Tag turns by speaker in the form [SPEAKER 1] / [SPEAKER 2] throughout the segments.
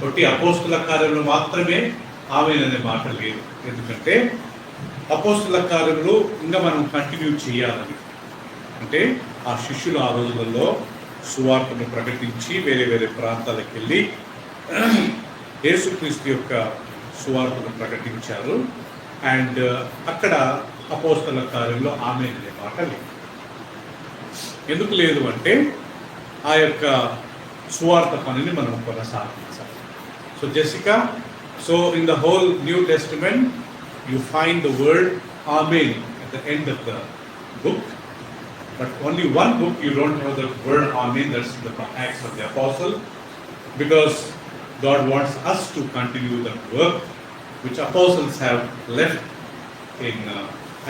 [SPEAKER 1] ఒకటి అపోస్తుల కార్యంలో మాత్రమే ఆమేన్ అనే మాట లేదు. ఎందుకంటే అపోస్తుల కార్యంలో ఇంకా మనం కంటిన్యూ చేయాలని, అంటే ఆ శిష్యులు ఆ రోజులలో సువార్తను ప్రకటించి వేరే వేరే ప్రాంతాలకు వెళ్ళి యేసుక్రీస్తు యొక్క సువార్తను ప్రకటించారు. అండ్ అక్కడ అపోస్తల కార్యంలో ఆమేన్ అనే మాట లేదు. ఎందుకు లేదు అంటే ఆ యొక్క సువార్త పనిని మనం కొనసాగించాలి. So Jessica, so in the whole new testament you find the word amen at the end of the book, but only one book you don't have the word amen, that's the Acts of the Apostle, because God wants us to continue the work which apostles have left in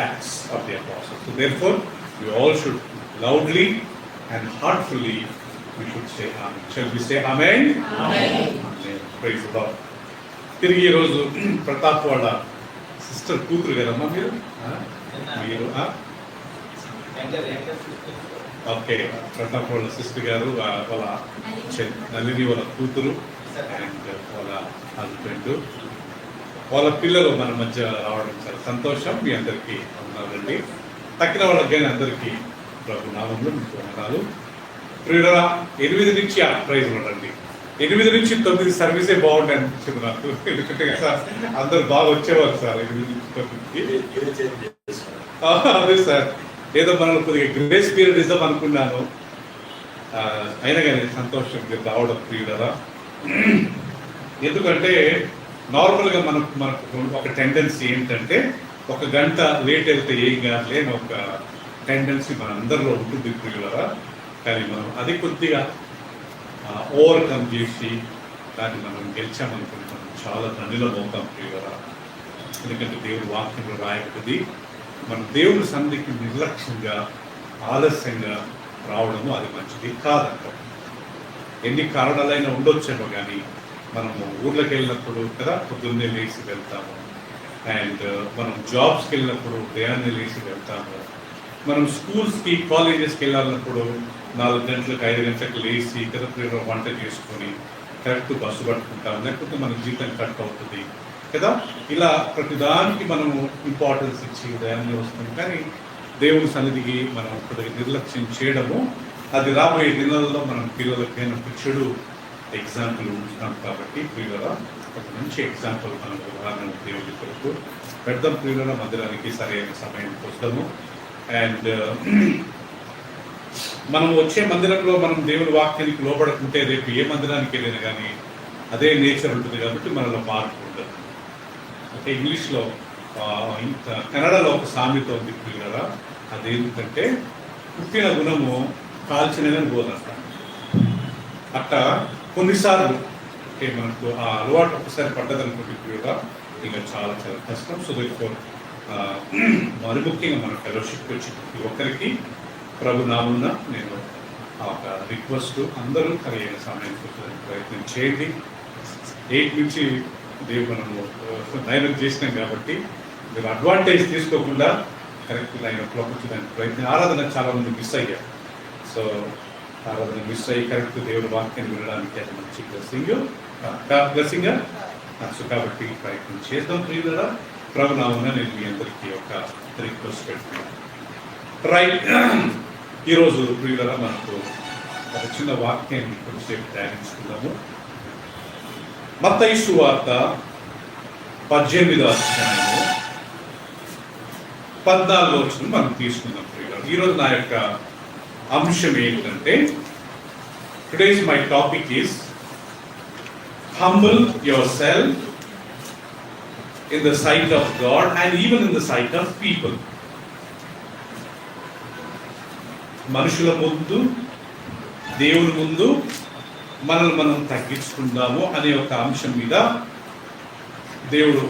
[SPEAKER 1] Acts of the Apostles. So therefore we all should loudly and heartfully we should say amen. Shall we say amen?
[SPEAKER 2] Amen.
[SPEAKER 1] Amen. Praise the Lord. తిరిగి ఈరోజు ప్రతాప్ వాళ్ళ sister కూతురు కదమ్మా మీరు okay, Pratap వాళ్ళ sister గారు, వాళ్ళ నళిని వాళ్ళ కూతురు అండ్ వాళ్ళ హస్బెండ్, వాళ్ళ పిల్లలు మన మధ్య రావడం చాలా సంతోషం. మీ అందరికీ వందనాలండి. తక్కిన వాళ్ళకి కానీ అందరికీ ప్రభు నామంలో మీకు వందనాలు. ప్రియులరా, 8 నుంచి ప్రైజ్ ఉండండి. 8 నుంచి 9 సర్వీసే బాగుంది అనిపించింది నాకు. ఎందుకంటే సార్ అందరు బాగా వచ్చేవారు సార్ 8 నుంచి 9కి. అదే సార్, ఏదో మనం కొద్దిగా గ్రేస్ పీరియడ్ ఇద్దాం అనుకున్నాను. అయినా కానీ సంతోషం మీరు రావడం ప్రియులరా. ఎందుకంటే నార్మల్గా మనకు ఒక టెండెన్సీ ఏంటంటే 1 గంట లేట్ వెళ్తే ఏం కాదు లేని ఒక టెండెన్సీ మన అందరిలో ఉంటుంది ప్రియులరా. కానీ మనం అది కొద్దిగా ఓవర్కమ్ చేసి దాన్ని మనం గెలిచామనుకుంటాం, చాలా ధనులం అవుతాం ప్రియులరా. ఎందుకంటే దేవుడు వాక్యంలో రాయబడింది, మన దేవుని సన్నిధికి నిర్లక్ష్యంగా ఆలస్యంగా రావడము అది మంచిది కాదంటాం. ఎన్ని కారణాలైనా ఉండొచ్చేమో కానీ మనము ఊర్లోకి వెళ్ళినప్పుడు కదా పొద్దున్నే లేచి వెళ్తాము, అండ్ మనం జాబ్స్కి వెళ్ళినప్పుడు ఉదయాన్నే లేచి వెళ్తాము, మనం స్కూల్స్కి కాలేజెస్కి వెళ్ళాలన్నప్పుడు 4 గంటలకు 5 గంటలకు లేచి కదా వంట చేసుకొని కరెక్ట్ బస్సు పట్టుకుంటాం, లేకపోతే మన జీతం కట్ అవుతుంది కదా. ఇలా ప్రతిదానికి మనము ఇంపార్టెన్స్ ఇచ్చి ఉదయాన్నే వస్తాం. కానీ దేవుని సన్నిధికి మనం కొద్దిగా నిర్లక్ష్యం చేయడము అది రాబోయే దినాలలో మనం పిల్లలకైనా చెడు ఎగ్జాంపుల్ ఉంటున్నాం. కాబట్టి పిల్లల ఒక మంచి ఎగ్జాంపుల్ మనం ఉదాహరణ దేవుడి కొరకు పెడదాం. పిల్లల మందిరానికి సరైన సమయం వస్తాము. అండ్ మనం వచ్చే మందిరంలో మనం దేవుని వాక్యానికి లోబడుకుంటే రేపు ఏ మందిరానికి వెళ్ళినా కానీ అదే నేచర్ ఉంటుంది. కాబట్టి మనలో మార్పు ఉండదు. అంటే ఇంగ్లీష్లో కన్నడలో ఒక సామెత ఉంది పిల్లల, అదేంటంటే పుట్టిన గుణము కాల్చినదని బోధంట. అట్లా కొన్నిసార్లు అంటే మనకు ఆ అలవాటు ఒకసారి పడ్డదనుకుంటే పిల్లల ఇంకా చాలా చాలా కష్టం. సో మరి ముఖ్యంగా మన ఫెలోషిప్కి వచ్చి ప్రతి ఒక్కరికి ప్రభు నామున నేను ఒక రిక్వెస్ట్, అందరూ సరైన సమయం ప్రయత్నం చేయండి. 8 నుంచి దేవుడు మనము 9 చేసినాం కాబట్టి మీరు అడ్వాంటేజ్ తీసుకోకుండా కరెక్ట్ 9 o'clock వచ్చేదానికి ప్రయత్నం. ఆరాధన చాలా మంది మిస్ అయ్యారు. సో ఆరాధన మిస్ అయ్యి కరెక్ట్ దేవుడి వాక్యాన్ని వినడానికి అది మంచి బ్లెస్సింగ్. సో కాబట్టి ప్రయత్నం చేద్దాం ప్రియులరా. ప్రభు నామున నేను మీ అందరికీ ఒక రిక్వెస్ట్ పెడుతున్నాను. రైట్, ఈరోజు ప్రియులరా మనకు ఒక చిన్న వాక్యాన్ని కొంచెంసేపు ధ్యానించుకుందాము. మత్తయి సువార్త 18వ అధ్యాయము 14వ వచనం మనం తీసుకుందాం ప్రియులరా. ఈరోజు నా యొక్క అంశం ఏంటంటే, today's my topic is humble yourself in the sight of God and even in the sight of people. మనుషుల ముందు దేవుని ముందు మనల్ని మనం తగ్గించుకుందాము అనే ఒక అంశం మీద దేవుడు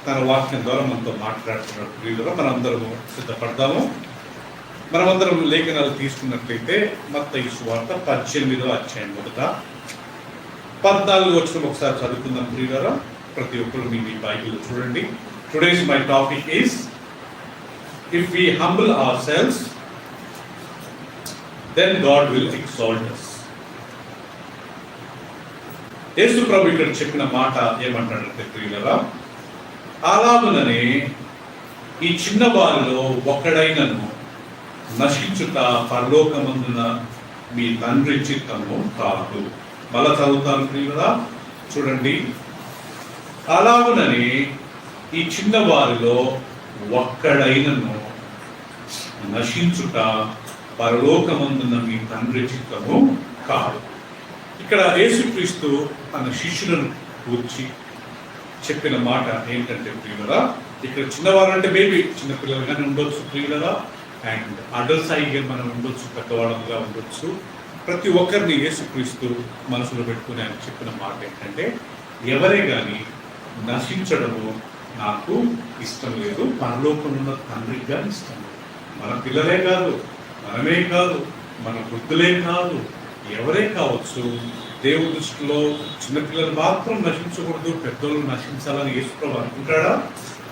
[SPEAKER 1] తన వాక్యం ద్వారా మనతో మాట్లాడుతున్నట్టు మనందరము సిద్ధపడదాము. మనమందరం లేఖనాలు తీసుకున్నట్లయితే మత్తయి సువార్త 18వ అధ్యాయం 14వ వచనం ఒకసారి చదువుకుందాం ప్రియులారా. ప్రతి ఒక్కరు మీ బైబిల్ చూడండి. Today's my topic is if we humble ourselves then God will exalt us. Yesu ప్రభు ఇక్కడ చెప్పిన మాట ఏమంటాడంటే ప్రియులరా, అలాగుననే ఈ చిన్న వారిలో ఒక్కడైనను నశించుట పరలోకమందున మీ తండ్రి చిత్తము కాదు. మళ్ళా చదువుతాను ప్రియులరా, చూడండి. అలాగుననే ఈ చిన్న వారిలో ఒక్కడైనను నశించుట పరలోకమందున మీ తండ్రి చిత్తము కాదు. ఇక్కడ యేసుక్రీస్తు తన శిష్యులను కూర్చి చెప్పిన మాట ఏంటంటే ప్రియులరా, ఇక్కడ చిన్నవారు అంటే బేబీ చిన్నపిల్లలుగానే ఉండొచ్చు ప్రియులరా, అండ్ అడల్ట్స్ అయ్యి మనం ఉండొచ్చు, పెద్దవాళ్ళగా ఉండొచ్చు. ప్రతి ఒక్కరిని యేసుక్రీస్తు మనసులో పెట్టుకుని ఆయన చెప్పిన మాట ఏంటంటే, ఎవరే కానీ నశించడము నాకు ఇష్టం లేదు, పరలోకమున్న తండ్రికి కానీ ఇష్టం లేదు. మన పిల్లలే కాదు, మనమే కాదు, మన వృద్ధులే కాదు, ఎవరే కావచ్చు, దేవుడి దృష్టిలో చిన్నపిల్లలు మాత్రం నశించకూడదు, పెద్దోళ్ళు నశించాలని యేసుప్రభు అనుకుంటాడా?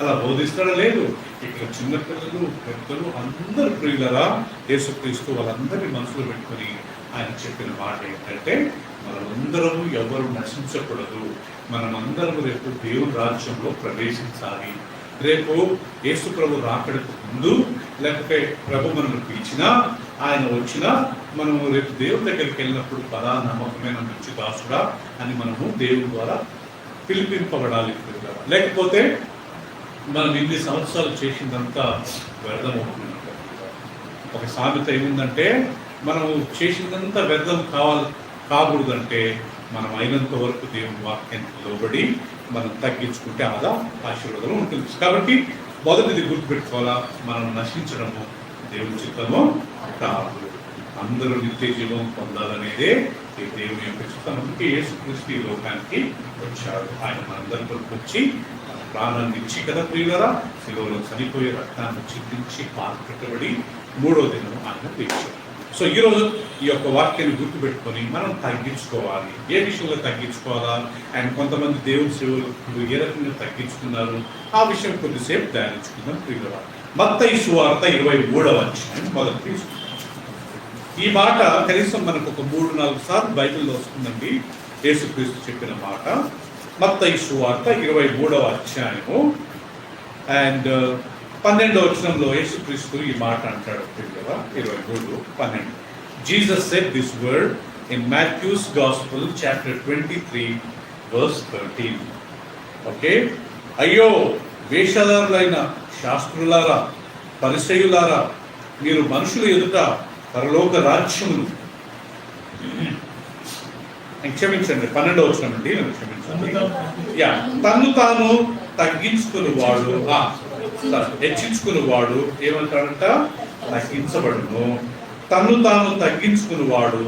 [SPEAKER 1] అలా బోధిస్తాడా? లేదు. ఇక్కడ చిన్నపిల్లలు పెద్దలు అందరు ప్రియులరా, యేసుక్రీస్తు వాళ్ళందరినీ మనసులో పెట్టుకొని ఆయన చెప్పిన మాట ఏంటంటే, మనమందరము ఎవరు నశించకూడదు, మనమందరము రేపు దేవుని రాజ్యంలో ప్రవేశించాలి. రేపు యేసు ప్రభు రాకడకు ముందు, లేకపోతే ప్రభు మనల్ని పిలిచినా, ఆయన వచ్చినా, మనము రేపు దేవుని దగ్గరికి వెళ్ళినప్పుడు పదా నమ్మకమైన మంచి దాసుడా అని మనము దేవుని ద్వారా పిలిపింపబడాలి. లేకపోతే మనం ఇన్ని సంవత్సరాలు చేసిందంతా వ్యర్థమవుతుంది. ఒక సామెత ఏముందంటే, మనం చేసిందంతా వ్యర్థం కాకూడదంటే మనం అయినంత వరకు దేవుని వాక్యానికి లోబడి మనం తగ్గించుకుంటే ఆదా ఆశీర్వాదం ఉంటుంది. కాబట్టి మొదటిది గుర్తుపెట్టుకోవాలా, మనం నశించడము దేవుని చిత్తము కాదు, అందరూ నిత్య జీవం పొందాలనేదే ఈ దేవుని యొక్క చిత్తం. అందుకే యేసుక్రీస్తు ఈ లోకానికి వచ్చాడు. ఆయన మనందరి కొరకు వచ్చి ప్రాణాన్ని ఇచ్చి కదా ప్రియులరా, శిలువలో చనిపోయే రక్తాన్ని చిందించి పాల్పెట్టబడి మూడో దినం ఆయన తీర్చాడు. సో ఈరోజు ఈ యొక్క వాక్యాన్ని గుర్తుపెట్టుకొని మనం తగ్గించుకోవాలి. ఏ విషయంలో తగ్గించుకోవాలా, అండ్ కొంతమంది దేవుని సేవలు ఏ రకంగా తగ్గించుకున్నారు, ఆ విషయం కొద్దిసేపు ధ్యానించుకుందాం ప్రియులరా. మత్తయి సువార్త 23వ అధ్యాయం మొదటి తీసుకుందాం. ఈ మాట కనీసం మనకు ఒక 3-4 సార్లు బైబిల్లో వస్తుందండి. యేసుక్రీస్తు చెప్పిన మాట మత్తయి సువార్త 23వ అధ్యాయము అండ్ 12వ వచనంలో యేసుక్రీస్తు ఈ మాట అంటాడు ప్రియులరా. 23:12. Jesus said this word in Matthew's Gospel chapter 23 verse 13. Okay, అయ్యో వేషధారులైన శాస్త్రులారా, పరిసయ్యులారా, మీరు మనుషుల ఎదుట పరలోక రాజ్యమును, క్షమించండి 12వ వచనం అండి, నన్ను క్షమించండి. తను తాను తగ్గించుకుని వాడు, హెచ్చించుకుని వాడు ఏమంటాడంట, తగ్గించబడును. తను తాను తగ్గించుకుని వాడు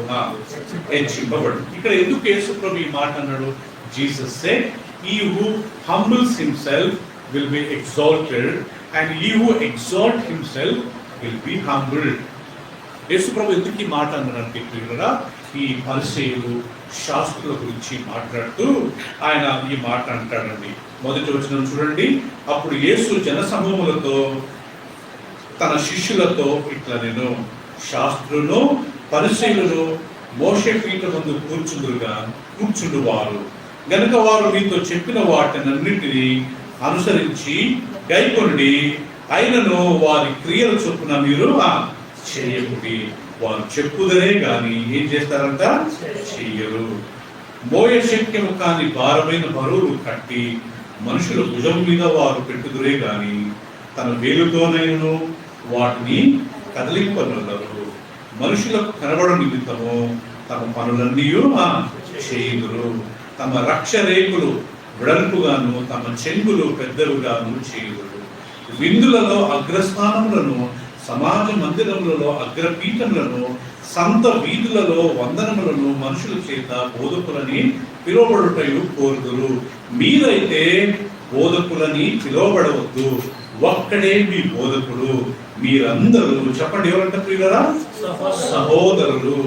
[SPEAKER 1] హెచ్చింపబడు. ఇక్కడ ఎందుకు యేసు ప్రభు ఈ మాట అన్నాడు? Jesus said, he who humbles himself will be exalted and he who exalts himself will be humbled. యేసు ప్రభు ఎందుకు ఈ మాట అన్నాడంటే ప్రియులరా, ఈ పరిసయ్యులు శాస్త్రుల గురించి మాట్లాడుతూ ఆయన ఈ మాట అంటాడండి. మొదటి వచనం చూడండి. అప్పుడు యేసు జనసమూహములతో తన శిష్యులతో ఇట్లా, నేను శాస్త్రులను పరిసయ్యులను మోషే పీఠం ముందు కూర్చుండువారు గనుక వారు మీతో చెప్పిన వాటినన్నింటినీ అనుసరించి గైకొనుడి, అయినను వారి క్రియల చొప్పున మీరు చేయకుడి. వారు చెప్పుదరే గాని ఏం చేస్తారంట, చెయ్యరు. మోయ శక్యము కాని భారమైన బరువులు కట్టి మనుషుల భుజం మీద వారు పెట్టుదురే గాని తన వేలుతోనైనను వాటిని కదిలింపగలరు. మనుషులకు కనబడ నిమిత్తము తమ పనులన్నీ చేయుదురు. తమ రక్ష రేకులు వెడల్పుగాను తమ చెంగులు పెద్దవిగాను చేయుదురు. విందులలో అగ్రస్థానములను, సమాజ మందిరములలో అగ్రపీఠములను, సంత వీధులలో వందనములను మనుషుల చేత బోధకులని పిలువబడుటయు కోరుదురు. మీరైతే బోధకులని పిలువబడవద్దు, ఒక్కడే మీ బోధకుడు. మీరందరూ చెప్పండి, ఎవరంట ప్రియులరా? సహోదరులు.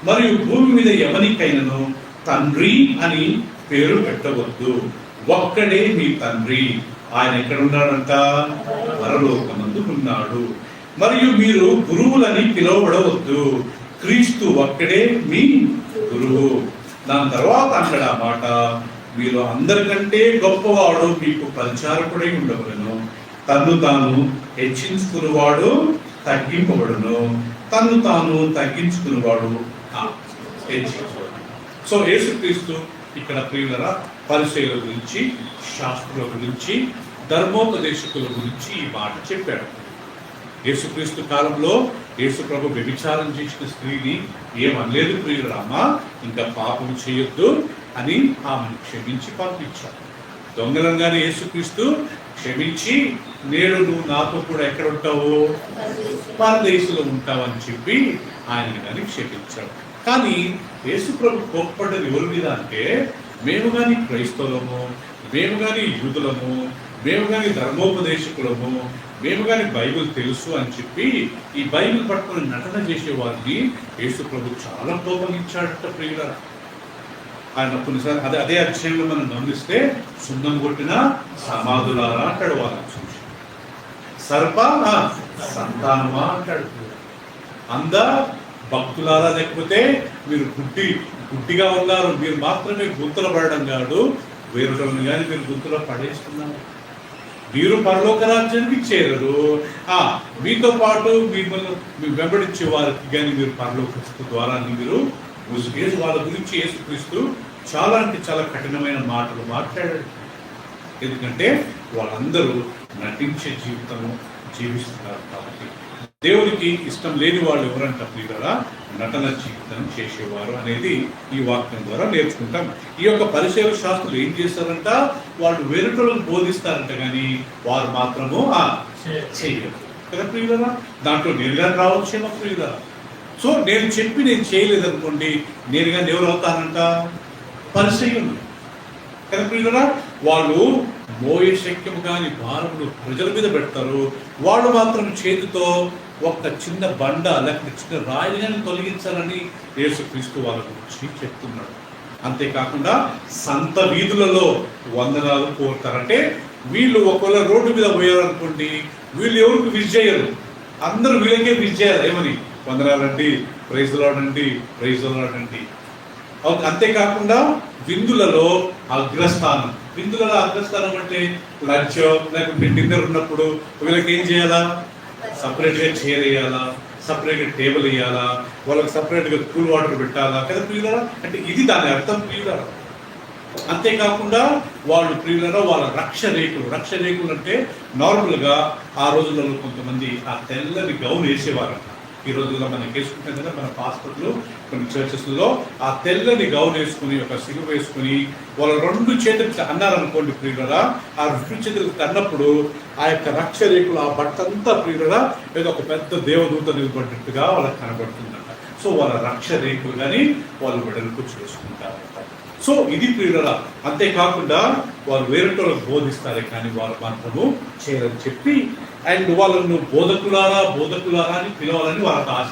[SPEAKER 1] మరియు భూమి మీద ఎవరికైనాను తండ్రి అని పేరు పెట్టవద్దు, ఒక్కడే మీ తండ్రి. ఆయన ఎక్కడ ఉన్నాడంట? పరలోకమందు ఉన్నాడు. మరియు మీరు గురువులని పిలువబడవద్దు, క్రీస్తు ఒక్కడే మీ గురువు. దాని తర్వాత అంటాడు ఆ మాట, మీరు అందరికంటే గొప్పవాడు మీకు పరిచారకుడై ఉండవలను, తన్ను తాను హెచ్చించుకునేవాడు తగ్గింపబడును, తన్ను తాను తగ్గించుకునేవాడు హెచ్చించబడును. సో యేసుక్రీస్తు ఇక్కడ ప్రియులరా పరిచయుల గురించి, శాస్త్రుల గురించి, ధర్మోపదేశకుల గురించి ఈ మాట చెప్పాడు. యేసుక్రీస్తు కాలంలో యేసు ప్రభు వ్యభిచారం చేసిన స్త్రీని ఏమనలేదు ప్రియురామా, ఇంకా పాపం చేయొద్దు అని ఆమెను క్షమించి పంపించాడు. దొంగలంగానే యేసుక్రీస్తు క్షమించి, నేడు నువ్వు నాతో కూడా ఎక్కడ ఉంటావు, పరదేశంలో ఉంటావు అని చెప్పి ఆయన కానీ క్షమించాడు. కానీ యేసు ప్రభు కోప్పడ్డది ఎవరి మీద అంటే, మేము కానీ క్రైస్తవులము, మేము కానీ యూదులము, మేము కానీ ధర్మోపదేశకులము, మేము కానీ బైబిల్ తెలుసు అని చెప్పి ఈ బైబిల్ పట్టుకుని నటన చేసే వారిని యేసు ప్రభు చాలా కోపగించాడట ప్రియుల. ఆయన కొన్నిసార్లు అదే అధ్యాయంలో మనం గమనిస్తే, సున్నం కొట్టిన సమాధులారా అంటాడు వాళ్ళని చూసి, సర్ప సంతానమా అంటాడు, అంద భక్తులారా, లేకపోతే మీరు గుడ్డిగా ఉన్నారు, మీరు మాత్రమే గుంతలు పడడం కాదు, వేరొకరిని కానీ మీరు గుంతలో పడేస్తున్నారు, మీరు పరలోక రాజ్యానికి చేరరు, మీతో పాటు మిమ్మల్ని వెంబడించే వారికి కానీ మీరు పరలోక ద్వారాన్ని మీరు మూసివేసి. వాళ్ళ గురించి యేసుక్రీస్తు చాలా అంటే చాలా కఠినమైన మాటలు మాట్లాడాడు. ఎందుకంటే వాళ్ళందరూ నటించే జీవితము జీవిస్తున్నారు కాబట్టి. దేవునికి ఇష్టం లేని వాళ్ళు ఎవరంట ప్రియులారా, నటన జీవితం చేసేవారు అనేది ఈ వాక్యం ద్వారా నేర్చుకుంటాం. ఈ యొక్క పరిచయ శాస్త్రులు ఏం చేస్తారంట, వాళ్ళు వేరేటోళ్ళని బోధిస్తారంట, కానీ వారు మాత్రము చేయరు కదా ప్రియులారా. దాంట్లో నేరుగా రావచ్చేమో ప్రియులారా. సో నేను చేయలేదనుకోండి, నేరుగా ఎవరు అవుతానంట, పరిచయులు కదా ప్రియులారా. వాళ్ళు మోయే శక్యము కాని భారములు ప్రజల మీద పెడతారు, వాళ్ళు మాత్రం చేతితో ఒక చిన్న బండ లేకపోతే చిన్న రాయిని తొలగించాలని యేసుక్రీస్తు వాళ్ళ గురించి చెప్తున్నాడు. అంతేకాకుండా సంత వీధులలో వందనాలు కోరుతారంటే, వీళ్ళు ఒకవేళ రోడ్డు మీద పోయారనుకోండి, వీళ్ళు ఎవరికి విజ్ చేయరు, అందరూ వీళ్ళకే విజ్ చేయాలి, ఏమని వందనాలండి, ప్రైజ్ లార్డ్, ప్రైజ్ లార్డ్. అంతేకాకుండా విందులలో అగ్రస్థానం, విందులలో అగ్రస్థానం అంటే లంచ్ లేకపోతే డిన్నర్ ఉన్నప్పుడు వీళ్ళకి ఏం చేయాలా, సపరేట్గా చైర్ వేయాలా, సపరేట్గా టేబుల్ వేయాలా, వాళ్ళకి సపరేట్గా కూల్ వాటర్ పెట్టాలా కదా ప్రియులారా. అంటే ఇది దాని అర్థం ప్రియులారా. అంతేకాకుండా వాళ్ళు ప్రియులారా వాళ్ళ రక్ష రేకులు అంటే నార్మల్గా ఆ రోజులలో కొంతమంది ఆ తెల్లని గౌన్ వేసేవారు. ఈ రోజుల్లో మనం వేసుకుంటాం కదా మన పాస్టర్లు కొన్ని చర్చెస్లో, ఆ తెల్లని గౌన్ వేసుకుని ఒక సిలువ వేసుకుని వాళ్ళ రెండు చేతులు అన్నారనుకోండి ప్రియులరా, ఆ రెండు చేతులకు అన్నప్పుడు ఆ యొక్క రక్ష రేకులు ఆ బట్టంతా ప్రియులరా ఏదో ఒక పెద్ద దేవదూత నిలబడినట్టుగా వాళ్ళకి కనబడుతుందంట. సో వాళ్ళ రక్ష రేకులు కానీ వాళ్ళు వెడల్పు చేసుకుంటారంట. సో ఇది ప్రియులరా. అంతేకాకుండా వాళ్ళు వేరేటోళ్ళకు బోధిస్తారే కానీ వాళ్ళు మాత్రము చేయరని చెప్పి, అండ్ వాళ్ళను బోధకులారా అని పిలవాలని వాళ్ళకి ఆశ.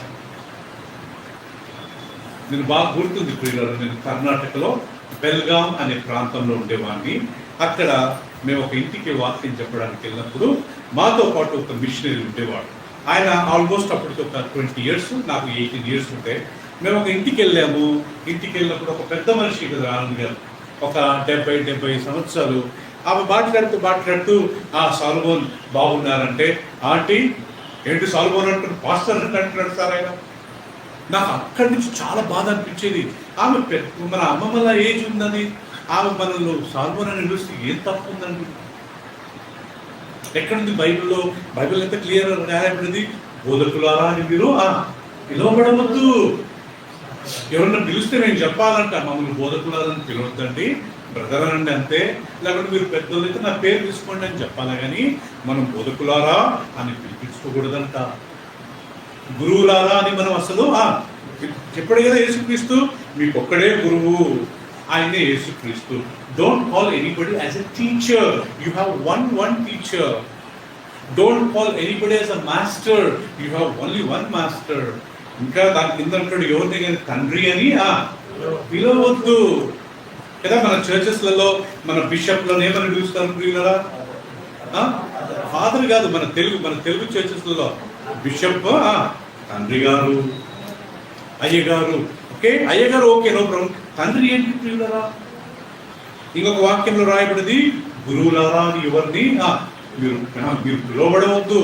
[SPEAKER 1] నేను బాగా గుర్తుంది ప్రియులారా, నేను కర్ణాటకలో బెల్గాం అనే ప్రాంతంలో ఉండేవాడిని. అక్కడ మేము ఒక ఇంటికి వాక్యం చెప్పడానికి వెళ్ళినప్పుడు మాతో పాటు ఒక మిషనరీ ఉండేవాడు. ఆయన ఆల్మోస్ట్ అప్పటికి ఒక 20 years, నాకు 18 years ఉంటాయి. మేము ఒక ఇంటికి వెళ్ళాము. ఇంటికి వెళ్ళినప్పుడు ఒక పెద్ద మనిషి కదా ఆనంద్ గారు, ఒక 70 సంవత్సరాలు, ఆమె మాట్లాడుతూ సాల్మోన్ బాగున్నారంటే, ఆంటీ ఏంటి సాల్మోన్ అంటారు, పాస్టర్ అంటున్నాడు సార్ ఆయన. నాకు అక్కడి నుంచి చాలా బాధ అనిపించేది. ఆమె మన అమ్మమ్మల ఏజ్ ఉందని ఆమె మనలో సాల్మోన్ అని పిలిస్తే ఏం తప్పు ఉందండి? ఎక్కడుంది బైబిల్లో? బైబిల్ ఎంత క్లియర్ రాయబడింది, బోధకులారా అని మీరు పిలువబడవద్దు. ఎవరన్నా పిలిస్తే నేను చెప్పాలంట, మమ్మల్ని బోధకులారని పిలవద్దండి, బ్రదర్ అండి అంతే, లేకపోతే మీరు పెద్దోళ్ళైతే నా పేరు తీసుకోండి అని చెప్పాలా, కానీ మనం బోధకులారా అని పిలిపించుకోకూడదంట. గురువులారా అని మనం అసలు చెప్పాడు కదా యేసుక్రీస్తు, మీకు ఒక్కడే గురువు, ఆయనే యేసుక్రీస్తు. Don't call anybody as a teacher, you have one teacher. Don't call anybody as a master, you have only one master. ఇంకా దాని కింద అంటాడు, ఎవరిని కానీ తండ్రి అని పిలవద్దు కదా. మన చర్చెస్లలో మన బిషప్లను ఏమని పిలుస్తారు ప్రియులరా? ఫాదర్ కాదు, మన తెలుగు చర్చెస్లలో బిషప్ తండ్రి గారు, అయ్యగారు. ఓకే, అయ్యగారు ఓకే, నో ప్రాబ్లం. తండ్రి ఏంటి ప్రియులరా? ఇంకొక వాక్యంలో రాయబడింది, గురువులారా అని ఎవరిని మీరు పిలువబడవద్దు.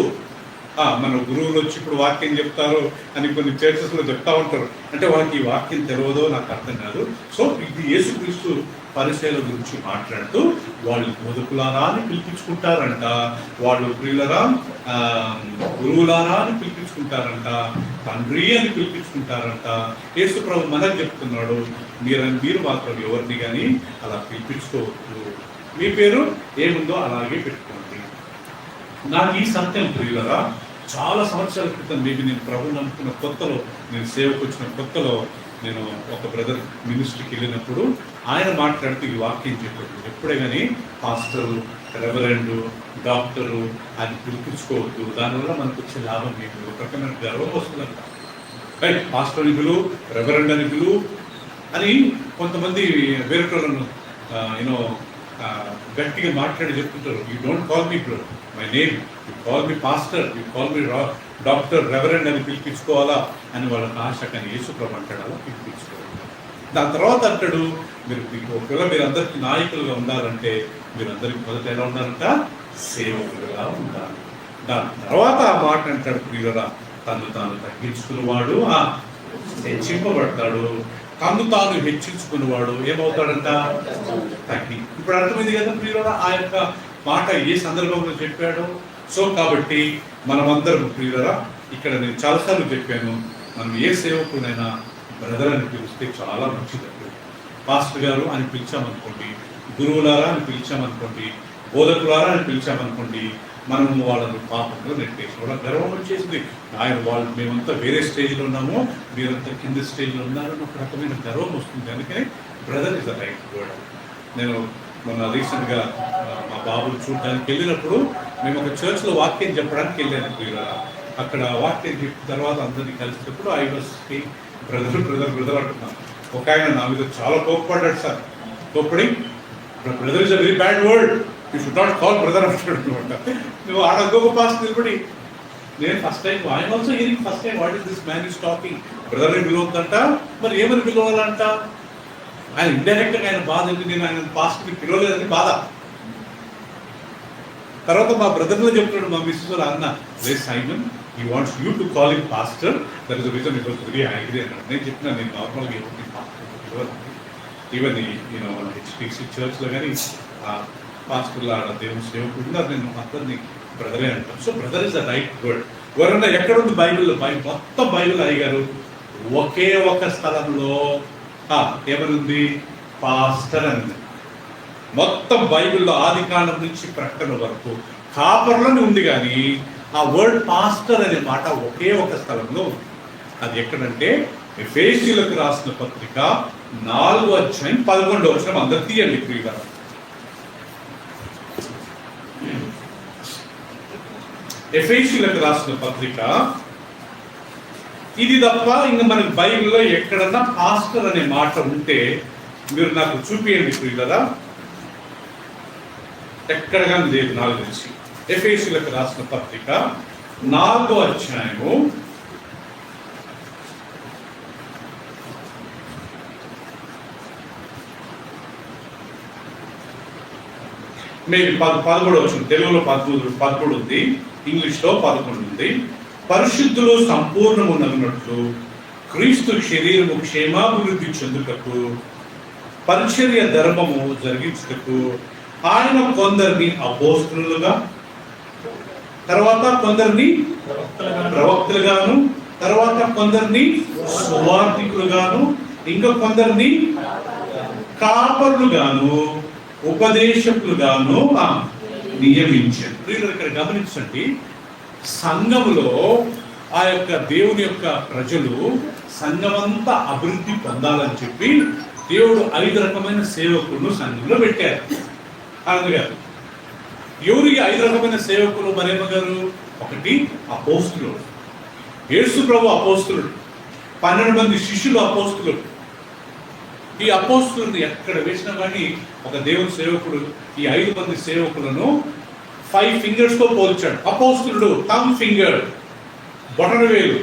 [SPEAKER 1] మన గురువులు వచ్చి ఇప్పుడు వాక్యం చెప్తారు అని కొన్ని చర్చెస్లో చెప్తా ఉంటారు. అంటే వాళ్ళకి ఈ వాక్యం తెలియదో నాకు అర్థం కాదు. సో ఇది యేసుక్రీస్తు పరిచయాల గురించి మాట్లాడుతూ వాళ్ళు బోధకులారా అని పిలిపించుకుంటారంట, వాళ్ళు ప్రియులరా గురువులారా అని పిలిపించుకుంటారంట, తండ్రి అని పిలిపించుకుంటారంట. యేసు ప్రభు మనకు చెప్తున్నాడు, మీరు మాత్రం ఎవరిని కానీ అలా పిలిపించుకోవద్దు, మీ పేరు ఏముందో అలాగే పెట్టుకోండి. నాకు ఈ సత్యం ప్రియులరా చాలా సంవత్సరాల క్రితం, మేబీ నేను ప్రభువు నమ్ముకున్న కొత్తలో, నేను సేవకు వచ్చిన కొత్తలో, నేను ఒక బ్రదర్ మినిస్ట్రీకి వెళ్ళినప్పుడు ఆయన మాట్లాడుతూ ఈ వాక్యం చెప్పాడు, ఎప్పుడే కానీ పాస్టరు, రెవరెండు, డాక్టరు అని పిలిపించుకోవద్దు, దానివల్ల మనకు వచ్చే లాభం ఏంటి, ఒక రకమైన గర్వం వస్తుందంట. రైట్, పాస్టర్ నిధులు, రెవరెండ్ నిధులు అని కొంతమంది వేరేటోళ్ళను యూనో గట్టిగా మాట్లాడి చెప్తుంటారు. You don't call me bro my name, you call me pastor, you call me doctor, reverend అని పిలిపించుకోవాలా అని వాళ్ళకి ఆశ. కానీ యేసుప్రభు అంటాడు అలా పిలిపించుకోవాలి. దాని తర్వాత అంటాడు, ఒకవేళ మీరందరికీ నాయకులుగా ఉండాలంటే మీరందరికీ మొదట ఎలా ఉండాలంట, సేవకులుగా ఉండాలి. దాని తర్వాత ఆ మాట అంటాడు, ప్రియులరా తను తాను తగ్గించుకున్నవాడు హెచ్చింపబడతాడు, తను తాను హెచ్చించుకున్నవాడు ఏమవుతాడంట, తగ్గి. ఇప్పుడు అర్థమైంది కదా ప్రియులరా ఆ యొక్క మాట ఏ సందర్భంలో చెప్పాడో. సో కాబట్టి మనమందరం ప్రియులరా, ఇక్కడ నేను చాలాసార్లు చెప్పాను, మనం ఏ సేవకునైనా బ్రదర్ అని పిలిస్తే చాలా మంచిదండి. పాస్టర్ గారు అని పిలిచామనుకోండి, గురువులారా అని పిలిచామనుకోండి, బోధకులారా అని పిలిచామనుకోండి, మనము వాళ్ళని పాపంలో నెట్టేసి వాళ్ళ గర్వం వచ్చేసింది. వాళ్ళు మేమంతా వేరే స్టేజ్లో ఉన్నాము, మీరంతా కింద స్టేజ్లో ఉన్నారని ఒక రకమైన గర్వం వస్తుంది. అందుకని brother is the right word. నేను మొన్న రీసెంట్గా మా బాబుని చూడడానికి వెళ్ళినప్పుడు మేము ఒక చర్చ్లో వాక్యం చెప్పడానికి వెళ్ళాను. అక్కడ వాక్యం చెప్పిన తర్వాత అందరినీ కలిసినప్పుడు I was brother brother brother అంటున్నాను. ఒక ఆయన నా మీద చాలా కోప్పడ్డాడు సార్. కోప్పడి brother is a very bad word, you should not call brother అంటాడు అనమాట. నువ్వు ఆడొక పాస్ నిలబడి నేను first time I'm also hearing first time what is this man is talking. బ్రదర్ని పిలవద్దంట, మరి ఏమని పిలవాలంట? ఆయన ఇండైరెక్ట్గా ఆయన బాధ ఏంటి, నేను ఆయన పాస్టర్ని పిలవలేదని బాధ. తర్వాత మా బ్రదర్లో చెప్తున్నాడు, మా మిస్సెస్ అన్న Ray Simon he wants you to call him pastor, that is the reason it was very angry అన్నాడు. నేను చెప్పిన నేను నార్మల్గా ఎవరిని పాస్టర్ పిలవను. ఈవెన్ యూనో హెచ్పిసి చర్చ్లో కానీ పాస్టర్లు ఆడ దేవుని సేవకుడు ఉన్నారు, నేను అందరినీ బ్రదరే అంటాను. So brother is the right word. ఎవరన్నా ఎక్కడుంది బైబిల్లో? మొత్తం బైబిల్ అయ్యారు ఒకే ఒక స్థలంలో ఏమనుంది, పాస్టర్ అని. మొత్తం బైబిల్లో ఆది కాండం నుంచి ప్రకటన వరకు కాపర్లోనే ఉంది, కానీ ఆ వర్డ్ పాస్టర్ అనే మాట ఒకే ఒక స్థలంలో ఉంది. అది ఎక్కడంటే ఎఫెసీయులకు రాసిన పత్రిక 4వ అధ్యాయం 11వ వచనం. అందరు తీయండి ప్రియుగా. ఎఫెసీయులకు రాసిన పత్రిక, ఇది తప్ప ఇంకా మనకి బైబిల్లో ఎక్కడన్నా పాస్టర్ అనే మాట ఉంటే మీరు నాకు చూపియండి ప్రియులరా. ఎక్కడ కానీ లేదు నాకు తెలిసి. ఎఫెసీయులకు రాసిన పత్రిక 4వ అధ్యాయము 11వ వచనం. తెలుగులో 11 ఉంది, ఇంగ్లీష్లో 11 ఉంది. పరిశుద్ధులు సంపూర్ణమున్నట్లు క్రీస్తు శరీరము క్షేమాభివృద్ధి చెందుటకు పరిచర్య ధర్మము జరిగించుటకు ఆయన కొందరిని అపోస్తలులుగా, తర్వాత కొందరిని ప్రవక్తలుగాను, తర్వాత కొందరిని సువార్తికులుగాను, ఇంకా కొందరిని కాపరులుగాను, ఉపదేశకులుగాను నియమించారు. ఇక్కడ గమనించండి, సంఘములో ఆ యొక్క దేవుని యొక్క ప్రజలు సంఘమంతా అభివృద్ధి పొందాలని చెప్పి దేవుడు 5 రకమైన సేవకులను సంఘంలో పెట్టారు. అందుగారు ఎవరు ఈ 5 రకమైన సేవకులు? మరేమ గారు, ఒకటి అపోస్తులు. యేసు ప్రభు అపోస్తులుడు, 12 మంది శిష్యులు అపోస్తులుడు. ఈ అపోస్తులను ఎక్కడ వేసినా కానీ ఒక దేవుని సేవకుడు ఈ 5 మంది సేవకులను 5 ఫింగర్స్తో పోల్చాడు. అపోస్తులుడు థంబ్ ఫింగర్, బొటన వేలు,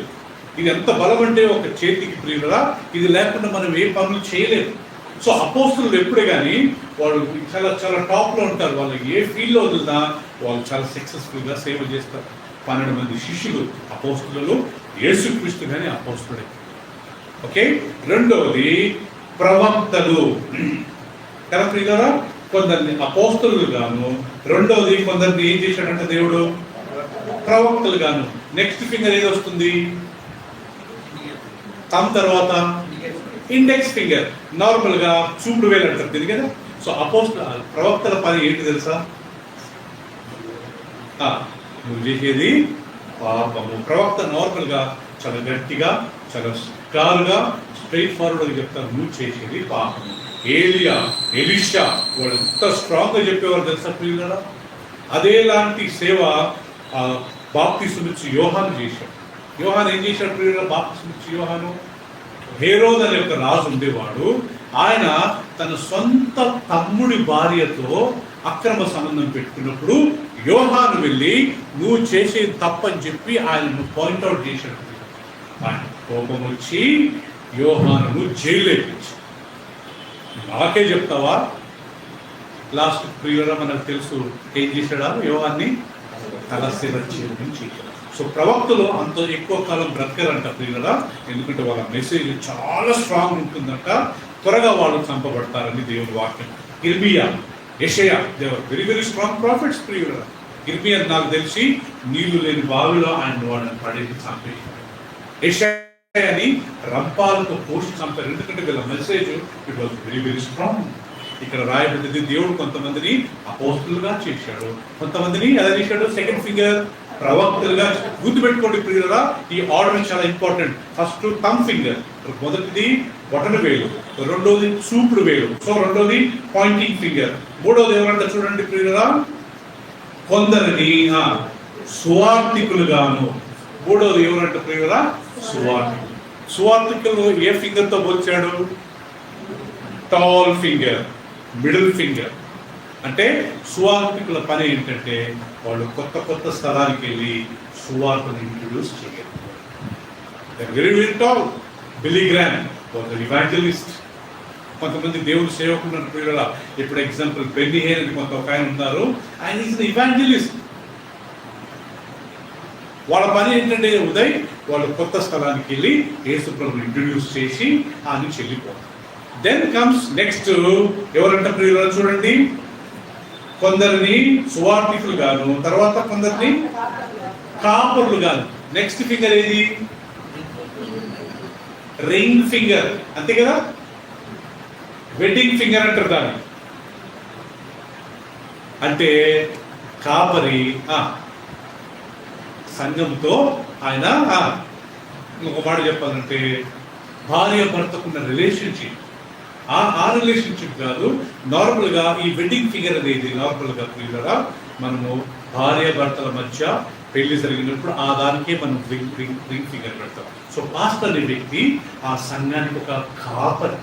[SPEAKER 1] ఇది ఎంత బలం అంటే ఒక చేతికి ప్రియులరా, ఇది లేకుండా మనం ఏ పనులు చేయలేము. సో అపోస్తులు ఎప్పుడే కానీ వాళ్ళు చాలా చాలా టాప్లో ఉంటారు. వాళ్ళు ఏ ఫీల్డ్లో వదిలినా వాళ్ళు చాలా సక్సెస్ఫుల్గా సేవ చేస్తారు. 12 మంది శిష్యులు అపోస్తులు, యేసుక్రీస్తు కానీ అపోస్తుడే. ఓకే, రెండవది ప్రవక్తలు కదా ప్రియులరా, కొందరిని అపోస్తులు గాను, రెండవది కొందరిని ఏం చేశాడంటే దేవుడు ప్రవక్తలు గాను. నెక్స్ట్ ఫింగర్ ఏది వస్తుంది? తమ్ తర్వాత ఇండెక్స్ ఫింగర్, నార్మల్ గా చూపుడు వేలు అంటారు దీని కదా. సో ప్రవక్తల పని ఏంటి తెలుసా? నువ్వు చేసేది పాపము. ప్రవక్త నార్మల్ గా చాలా గట్టిగా, చాలా స్ట్రాంగ్గా, స్ట్రైట్ ఫార్వర్డ్ చెప్తారు, నువ్వు చేసేది పాపము. ఏలియా, ఎలీషా వాళ్ళు ఎంత స్ట్రాంగ్ గా చెప్పేవారు తెలుసా ప్రియులారా. అదేలాంటి సేవ బాప్తిస్మం ఇచ్చి యోహాను చేశాడు. యోహాను ఏం చేశాడు ప్రియులారా? బాప్తిస్మం ఇచ్చి యోహాను, హేరోదు అనే ఒక రాజు ఉండేవాడు. ఆయన తన సొంత తమ్ముడి భార్యతో అక్రమ సంబంధం పెట్టుకున్నప్పుడు యోహాను వెళ్ళి నువ్వు చేసేది తప్పని చెప్పి ఆయనను పాయింట్అవుట్ చేశాడు. ఆయన కోపం వచ్చి యోహాను జైలు వేయించి, నాకే చెప్తావా? లాస్ట్ ప్రియులరా మనకు తెలుసు ఏం చేశాడా? యోహాన్ని తలసేవ నుంచి. సో ప్రవక్తలు అంత ఎక్కువ కాలం బ్రతకరంట ప్రియులరా, ఎందుకంటే వాళ్ళ మెసేజ్ చాలా స్ట్రాంగ్ ఉంటుందంట, త్వరగా వాళ్ళు చంపబడతారని దేవుని వాక్యం. ఇర్మియా, యెషయా, they were very very strong profits ప్రియులరా. ఇర్మియా నాకు తెలిసి నీళ్లు లేని బావిలో ఆయన వాళ్ళని పడేసి చంపేశారు. యెషయాని రంపాలతో పోసి చంపారు, ఎందుకంటే వీళ్ళ message it was very very strong. ఇక్కడ రాయబడింది దేవుడు కొంతమందిని అపోస్తులుగా చేశాడు, కొంతమందిని ఎలా చేశాడు? సెకండ్ ఫింగర్ ప్రవక్తలుగా. గుర్తుపెట్టుకోండి ప్రియులరా, ఈ ఆర్డర్ చాలా ఇంపార్టెంట్. ఫస్ట్ థంబ్ ఫింగర్, మొదటిది బొటన వేలు, రెండోది చూపుడు వేలు, సో రెండోది పాయింటింగ్ ఫింగర్. మూడోది ఎవరంటే చూడండి ప్రియులరా, కొందరిని సువార్థికులుగాను. మూడోది ఎవరంటే ప్రియులరా, సువార్థికులు. సువార్థికులు ఏ ఫింగర్ తో పోల్చాడు? Tall finger, middle finger. అంటే సువార్థికుల పని ఏంటంటే వాళ్ళు కొత్త కొత్త స్థలానికి వెళ్ళి సువార్తను ఇంట్రడ్యూస్ చేయాలి. Very very tall. Billy Graham was an evangelist. కొంతమంది దేవుడు సేవకులు ప్రియుల, ఇప్పుడు ఎగ్జాంపుల్ బెన్నీ హేన్ అని కొంత ఒక ఆయన ఉన్నారు, ఆయన ఈజ్ ఇవాంజలిస్ట్. వాళ్ళ పని ఏంటంటే ఉదయ్ వాళ్ళు కొత్త స్థలానికి వెళ్ళి యేసు ప్రభువుని ఇంట్రడ్యూస్ చేసి ఆ నుంచి వెళ్ళిపోతారు. దెన్ కమ్స్ నెక్స్ట్ ఎవరంటే ప్రియుల చూడండి, కొందరిని సువార్థికులు గాను, తర్వాత కొందరిని కాపర్లు గాను. నెక్స్ట్ ఫింగర్ ఏది? రింగ్ ఫింగర్, అంతే కదా, వెడ్డింగ్ ఫింగర్ అంటారు దాన్ని. అంటే కాపరి సంఘంతో ఆయన ఒక మాట చెప్పాలంటే భార్య భర్తకున్న రిలేషన్షిప్, ఆ రిలేషన్షిప్ కాదు, నార్మల్గా ఈ వెడ్డింగ్ ఫిగర్ అనేది నార్మల్గా ప్రియులరా మనము భార్య భర్తల మధ్య పెళ్లి జరిగినప్పుడు ఆ దానికే మనం రింగ్ ఫిగర్ పెడతాం. సో పాస్టర్ అనే వ్యక్తి ఆ సంఘానికి ఒక కాపరి,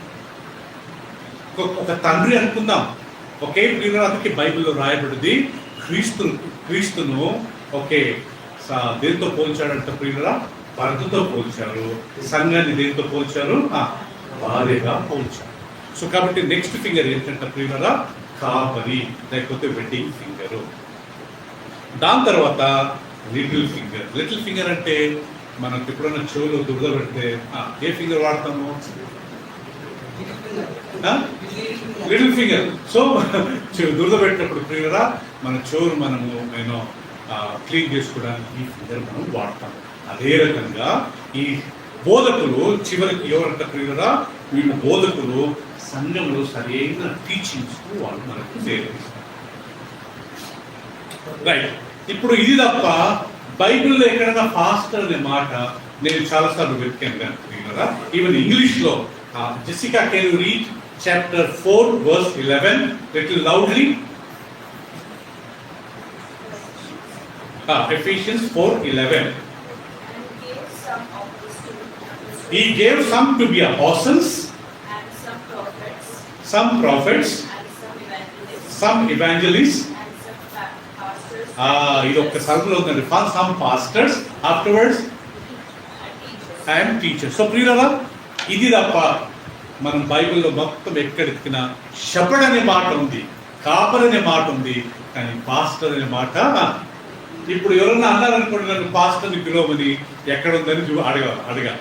[SPEAKER 1] ఒక తండ్రి అనుకుందాం. ఒకే ప్రియులరా, అందుకే బైబిల్లో రాయబడింది క్రీస్తును ఓకే దేంతో పోల్చాడంట ప్రియులరా? భర్తతో పోల్చారు. సంఘాన్ని దేంతో పోల్చారు? భార్యగా పోల్చారు. సో కాబట్టి నెక్స్ట్ ఫింగర్ ఏంటంటే ప్రియులరా కాపరి, లేకపోతే వెడ్డింగ్ ఫింగరు. దాని తర్వాత లిటిల్ ఫింగర్. లిటిల్ ఫింగర్ అంటే మనకు ఎప్పుడైనా చెవులో దురద పెడితే ఏ ఫింగర్ వాడతాము? Little finger. సో దురద పెట్టినప్పుడు ప్రియులరా మన చెవులు మనము క్లీన్ చేసుకోవడానికి ఈ ఫింగర్ మనం వాడతాము. అదే రకంగా ఈ బోధకులు చివరికి ఎవరంటే ప్రియులరా, వీళ్ళు బోధకులు సంఘంలో సరైన టీచింగ్స్ వాళ్ళు మనకు నేర్పిస్తారు. రైట్. ఇప్పుడు ఇది తప్ప బైబిల్లో ఎక్కడైనా పాస్టర్ అనే మాట నేను చాలాసార్లు వెతికాను కదా. ఈవెన్ ఇంగ్లీష్లో Jessica, can you read chapter 4 verse 11 little loudly? Ephesians 4:11. He gave some to be apostles, and some prophets, some evangelists, and some pastors. ఇది ఒక సర్కుల్ ఉందండి. Some pastors, afterwards I'm teacher. So ప్రియులారా, ఇది తప్ప మనం బైబిల్లో మొత్తం ఎక్కడెక్కిన షెపర్డ్ అనే మాట ఉంది, కాపర్ అనే మాట ఉంది, కానీ పాస్టర్ అనే మాట. ఇప్పుడు ఎవరన్నా అన్నారనుకోండి, నన్ను పాస్టర్ని పిలవమని, ఎక్కడ ఉందని అడగా.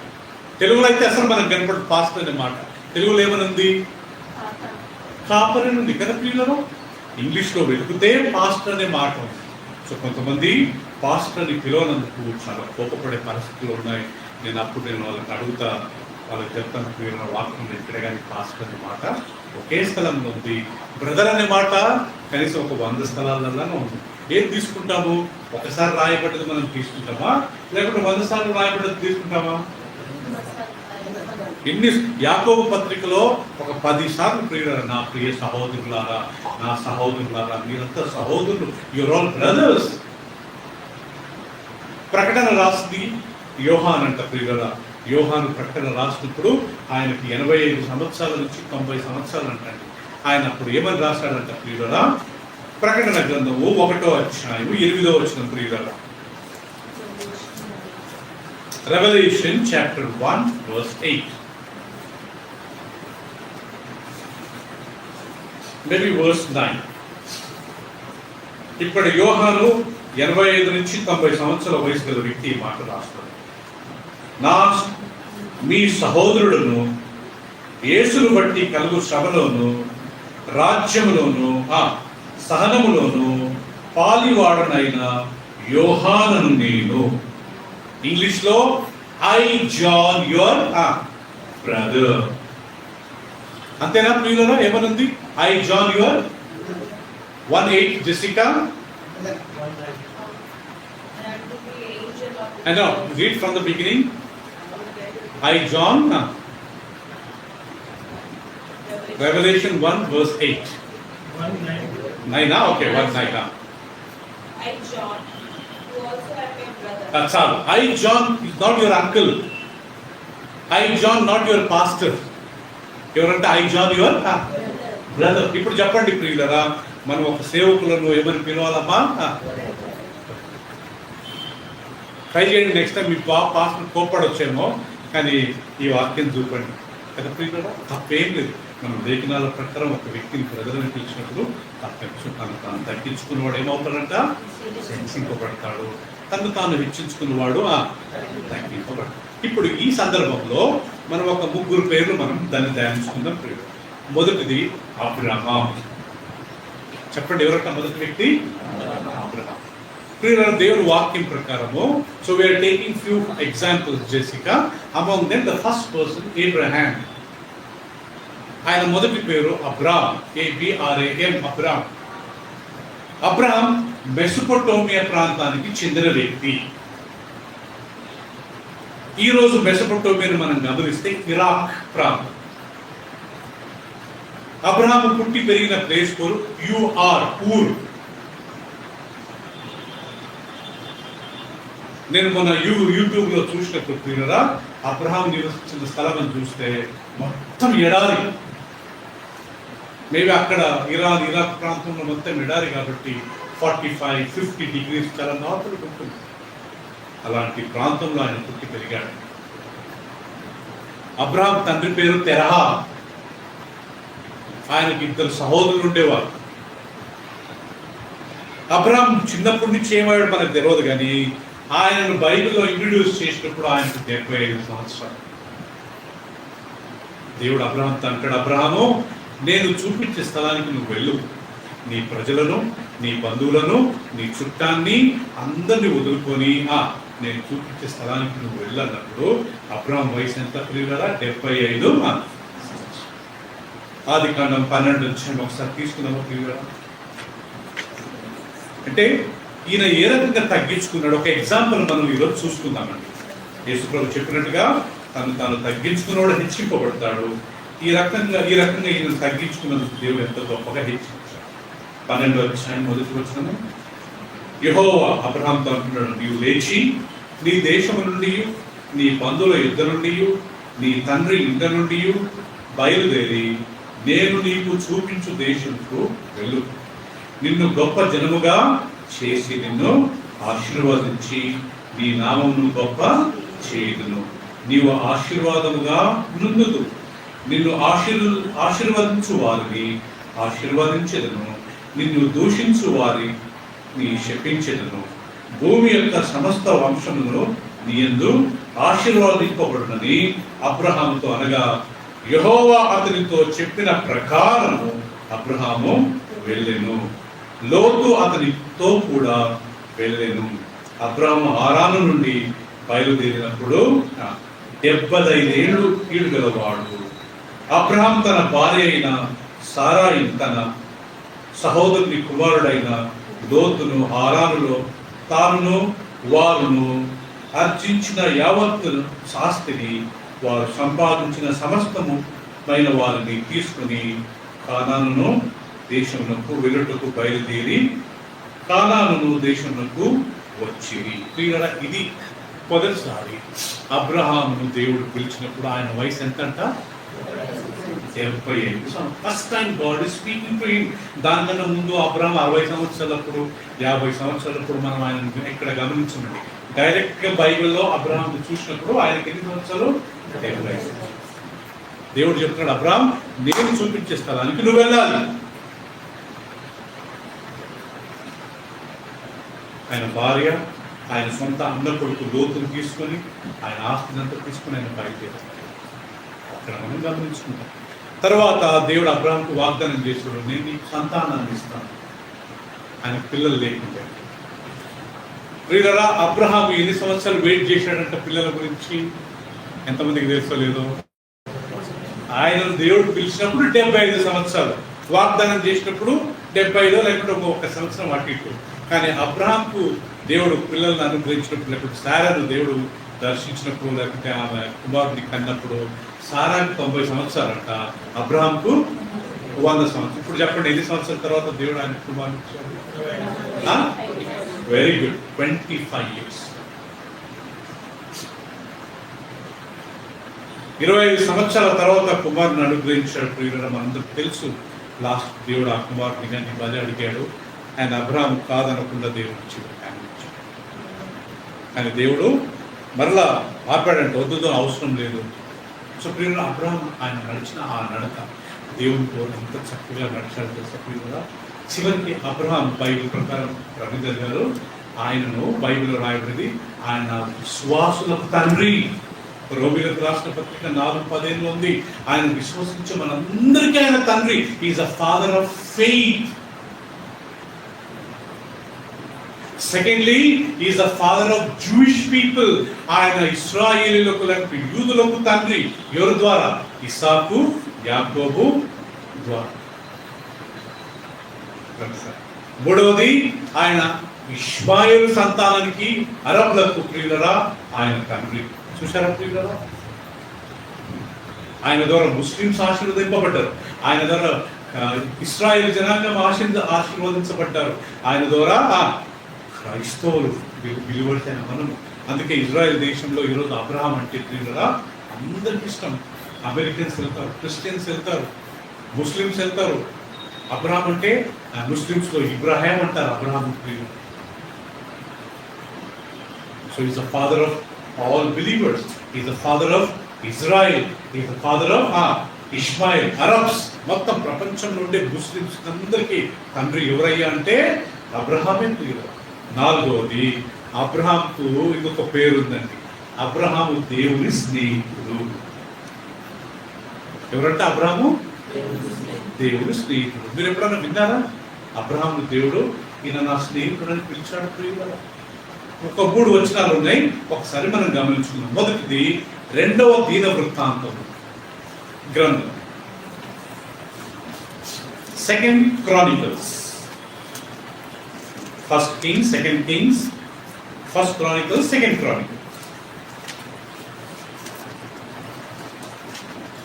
[SPEAKER 1] తెలుగులో అయితే అసలు మనకు కనపడదు పాస్టర్ అనే మాట. తెలుగులో ఏమని ఉంది? కాపర్ అని ఉంది కదా ప్రియులారా. ఇంగ్లీష్లో వెతికితే పాస్టర్ అనే మాట ఉంది. సో కొంతమంది పాస్టర్ని పిలవనందుకు చాలా కోపపడే పరిస్థితులు ఉన్నాయి. నేను వాళ్ళకి అడుగుతా, వాళ్ళకి చెప్తాను, ప్రియుల వాక్యం ఎక్కడ కానీ పాస్టర్ అనే మాట ఒకే స్థలంలో ఉంది. బ్రదర్ అనే మాట కనీసం ఒక 100 స్థలాలలో ఉంది. ఏం తీసుకుంటాము? ఒకసారి రాయబడ్డది మనం తీసుకుంటామా, లేకుంటే 100 సార్లు రాయబడ్డది తీసుకుంటామా? ఎన్ని యాకోబు పత్రికలో ఒక 10 సార్లు ప్రియులారా, నా ప్రియ సహోదరులారా, నా సహోదరులారా, మీరంతా సహోదరులు, యువర్ ఆల్ బ్రదర్స్. ప్రకటన రాసింది యోహాన్ అంట ప్రియులారా. యోహాను ప్రకటన రాసినప్పుడు ఆయనకి 85 సంవత్సరాల నుంచి 90 సంవత్సరాలు అంటండి. ఆయన అప్పుడు ఏమని రాశాడంట ప్రియులారా? ప్రకటన గ్రంథము 1వ అధ్యాయము 8వ వచనం ప్రియులారా. Revelation chapter 1 verse 8. Maybe verse 9. ఇప్పుడు యోహాను 85 నుంచి 90 సంవత్సరాల వయసు గల వ్యక్తి ఈ మాట రాస్తాడు. మీ సహోదరుడును యేసును బట్టి కలుగు శ్రమలోను రాజ్యములోను సహనములోను పాలివాడనైన యోహానను నేను. ఇంగ్లీష్ లో ఐ జాన్ యువర్ బ్రదర్. అంతేనా ప్రియులారా? ఏమనుంది? I John your 1:8 Jessica. And now read from the beginning. I John Revelation 1 verse 8. 9 okay, 1:9.
[SPEAKER 2] I John, who also am your brother.
[SPEAKER 1] That's all. I John is not your uncle. I John not your pastor. ఎవరంటే I John your brother. ఇప్పుడు చెప్పండి ప్రియులారా, మనం ఒక సేవకులను ఏమని పిలవాలమ్మా? Try చేయండి next time. మీ pastor కోప్పడొచ్చేమో, కానీ ఈ వాక్యం చూపండి కదా ప్రియులారా. తప్పేం లేదు. మనం లేఖనాల ప్రకారం ఒక వ్యక్తిని బ్రదర్ని పిలిచినప్పుడు తను తగ్గించుకున్నవాడు ఏమవుతాడంట? హెచ్చింపబడతాడు. తను తాను హెచ్చించుకున్నవాడు తగ్గింపబడతాడు. ఇప్పుడు ఈ సందర్భంలో మనం ఒక 3 పేర్లు మనం దాన్ని ధ్యానించుకుందాం ప్రియుడు. మొదటిది అబ్రహాం. చెప్పండి, ఎవరంట మొదటి వ్యక్తి? అబ్రహాం. ప్రియులారా, దేవుని వాక్యం ప్రకారము, so we're taking few examples Jessica. Among them the first person Abraham. ఆయన మొదటి పేరు Abram, ABRAM, Abram. Abram Mesopotamia ప్రాంతానికి చెందిన వ్యక్తి. ఈరోజు మెసొపొటేమియాను మనం గమనిస్తే ఇరాక్ ప్రాంతం. అబ్రహాము పుట్టి పెరిగిన ప్లేస్ పేరు ఊర్. నేను మొన్న యూట్యూబ్లో చూసినప్పుడు ప్రియులారా, అబ్రహాం నివసించిన స్థలం అని చూస్తే మొత్తం ఎడారి. మేబీ అక్కడ ఇరాక్ ప్రాంతంలో మొత్తం ఎడారి కాబట్టి 45-50 డిగ్రీస్ చాలా నార్మల్గా ఉంటుంది. అలాంటి ప్రాంతంలో ఆయన పుట్టి పెరిగాడు. అబ్రహాం తండ్రి పేరు తెరహా. ఆయనకి 2 సహోదరులు ఉండేవారు. అబ్రహాం చిన్నప్పటి నుంచి ఏమయ్యాడు మనకు తెలియదు, కానీ ఆయనను బైబిల్లో ఇంట్రడ్యూస్ చేసినప్పుడు ఆయనకు 75 సంవత్సరాలు. దేవుడు అబ్రహాంతో అంటాడు, అబ్రహాము, నేను చూపించే స్థలానికి నువ్వు వెళ్ళు. నీ ప్రజలను, నీ బంధువులను, నీ చుట్టాన్ని అందరినీ వదులుకొని నేను చూపించే స్థలానికి నువ్వు వెళ్ళన్నప్పుడు అబ్రహాం వయసు ఎంత ప్రియులారా? 75. ఆదికాండం 12 ఒకసారి తీసుకుందామా ప్రియులారా? అంటే ఈయన ఏ రకంగా తగ్గించుకున్నాడు ఒక ఎగ్జాంపుల్ మనం ఈరోజు చూసుకుందామండి. యేసుప్రభు చెప్పినట్టుగా తాను తగ్గించుకున్నవాడు హెచ్చింపబడతాడు. ఈ రకంగా ఈయన తగ్గించుకున్నందుకు దేవుడు ఎంతో గొప్పగా హెచ్చించాడు. 12వ అధ్యాయం మొదటి వచనము, యెహోవా అబ్రహాంతో అంటున్నాడు, నీవు లేచి నీ దేశము నుండి, నీ బంధువుల యుద్ధ నుండి, నీ తండ్రి ఇంట నుండి బయలుదేరి నేను నీకు చూపించు దేశంకు వెళ్ళు. నిన్ను గొప్ప జనముగా చేసి నిన్ను ఆశీర్వదించి నీ నామమును గొప్ప చేయుదును. నీవు ఆశీర్వాదముగా నుందుదు. నిన్ను ఆశీర్వదించు వారిని ఆశీర్వదించెదను, నిన్ను దూషించు వారిని శపించెదను. భూమి యొక్క సమస్త వంశములను నీ యందు ఆశీర్వాదింపబడునని అబ్రహాముతో అనగా, యెహోవా అతనితో చెప్పిన ప్రకారము అబ్రహాము వెళ్ళెను. లోతు అతనితో కూడా వెళ్ళెను. అబ్రహాము హారాను నుండి బయలుదేరినప్పుడు 75 ఏళ్ళు కీడు గలవాడు. అబ్రహాం తన భార్య అయిన సారాయి తన సహోదరుని కుమారుడైన లోతును హారానులో తానును వారును అర్జించిన యావత్తు శాస్తిని, వారు సంపాదించిన సమస్తము పైన వారిని తీసుకుని కానాను దేశమునకు వెళ్ళుటకు బయలుదేరి కానాను దేశమునకు వచ్చి. ఇది మొదటిసారి అబ్రహామును దేవుడు పిలిచినప్పుడు ఆయన వయసు ఎంత అంట? 75. First time God is speaking to him. దానికన్నా ముందు అబ్రహాం 60 సంవత్సరాలప్పుడు 50 సంవత్సరాలప్పుడు మనం ఆయన ఇక్కడ గమనించండి. డైరెక్ట్ గా బైబిల్లో అబ్రహాం చూసినప్పుడు ఆయనకి ఎన్ని సంవత్సరాలు? 75. దేవుడు చెప్తున్నాడు, అబ్రహాం నేను చూపించే స్థలానికి నువ్వు వెళ్ళాలి. ఆయన భార్య, ఆయన సొంత అన్న కొడుకు లోతును తీసుకొని ఆయన ఆస్తినంతా తీసుకుని ఆయన బయలుదేరారు. అక్కడ మనం గమనించుకుంటాం. తర్వాత దేవుడు అబ్రహాంకు వాగ్దానం చేశాడు, నేను నీకు సంతానాన్ని ఇస్తాను. ఆయన పిల్లలు లేకుంటే. ప్రియులారా, అబ్రహాం ఎన్ని సంవత్సరాలు వెయిట్ చేశాడంట పిల్లల గురించి? ఎంతమందికి తెలుసలేదు? ఆయన దేవుడు పిలిచినప్పుడు 75 సంవత్సరాలు, వాగ్దానం చేసినప్పుడు 75 లేకుంటే ఒక సంవత్సరం అటు ఇటు. కానీ అబ్రహాంకు దేవుడు పిల్లలను అనుగ్రహించినప్పుడు, లేకపోతే సారాను దేవుడు దర్శించినప్పుడు, లేకపోతే ఆమె కుమారుడిని కన్నప్పుడు సారాకు 90 సంవత్సరాలంట, అబ్రహాంకు 100 సంవత్సరం. ఇప్పుడు చెప్పండి, ఎన్ని సంవత్సరాల తర్వాత దేవుడు ఆయన కుమారుడు ఇచ్చాడు? Very good, 25 years. 25 సంవత్సరాల తర్వాత కుమారుని అనుగ్రహించాడు. ప్రియులారా, మనందరికి తెలుసు లాస్ట్ దేవుడు ఆ కుమారుని కానీ బలి అడిగాడు. ఆయన అబ్రహాం కాదనకుండా దేవుడు ఇచ్చాడు. కానీ దేవుడు మరలా ఆపాడంటే వద్దుతో అవసరం లేదు. సో ప్రియులారా, అబ్రహాం ఆయన నడిచిన ఆ నడక దేవునితో ఎంత చక్కగా నడిచాడు తెలుసా ప్రియులారా. చివరికి అబ్రహాం బైబిల్ ప్రకారం రవీందర్ గారు ఆయనను బైబిల్ రాయబడింది, ఆయన విశ్వాసులకు తండ్రి. రోమిలకు రాసిన పత్రిక 4:15 ఉంది. ఆయన విశ్వసించే మనందరికీ ఆయన తండ్రి. Is a father of faith. Secondly, is a father of Jewish people. ఆయన ఇశ్రాయేలీయులకు లేకపోతే యూదులకు తండ్రి. ఎవరి ద్వారా? ఇస్సాకు, యాకోబు ద్వారా. మూడవది, ఆయన ఇష్మాయేలు సంతానానికి, అరబులకు ప్రియులరా ఆయన తండ్రి. చూసారా ప్రియులరా? ఆయన ద్వారా ముస్లింస్ ఆశీర్వదింపబడ్డారు. ఆయన ద్వారా ఇశ్రాయేలు జనాంగం ఆశీర్వదించబడ్డారు. ఆయన ద్వారా క్రైస్తవులు విలువడిన మనము. అందుకే ఇజ్రాయెల్ దేశంలో ఈరోజు అబ్రహాం అంటే ప్రియులరా అందరికి ఇష్టం. అమెరికన్స్ వెళ్తారు, క్రిస్టియన్స్ వెళ్తారు, ముస్లిమ్స్ వెళ్తారు. అబ్రహాం అంటే ముస్లిమ్స్లో ఇబ్రాహిం అంటారు. అబ్రహాం ప్రియులు. So is the father of all believers. Is the father of Israel. Is the father of Ishmael. Arabs మొత్తం ప్రపంచంలో ఉండే ముస్లిమ్స్ అందరికీ తండ్రి ఎవరయ్యా అంటే అబ్రహామే ప్రియులు. నాలుగవది, అబ్రహాంకు ఇంకొక పేరు ఉందండి. అబ్రహాము దేవుని స్నేహితుడు. ఎవరంటే అబ్రహాము దేవుని స్నేహితుడు. మీరు ఎప్పుడన్నా విన్నారా? అబ్రహాము దేవుడు ఈయన నా స్నేహితుడు అని పిలిచాడు ప్రియుల. ఒక 3 వచనాలు ఉన్నాయి, ఒకసారి మనం గమనించుకుందాం. మొదటిది 2వ దీన వృత్తాంతం గ్రంథం, 2nd Chronicles. 1st Kings, 2nd Kings, 1st Chronicles, 2nd Chronicles.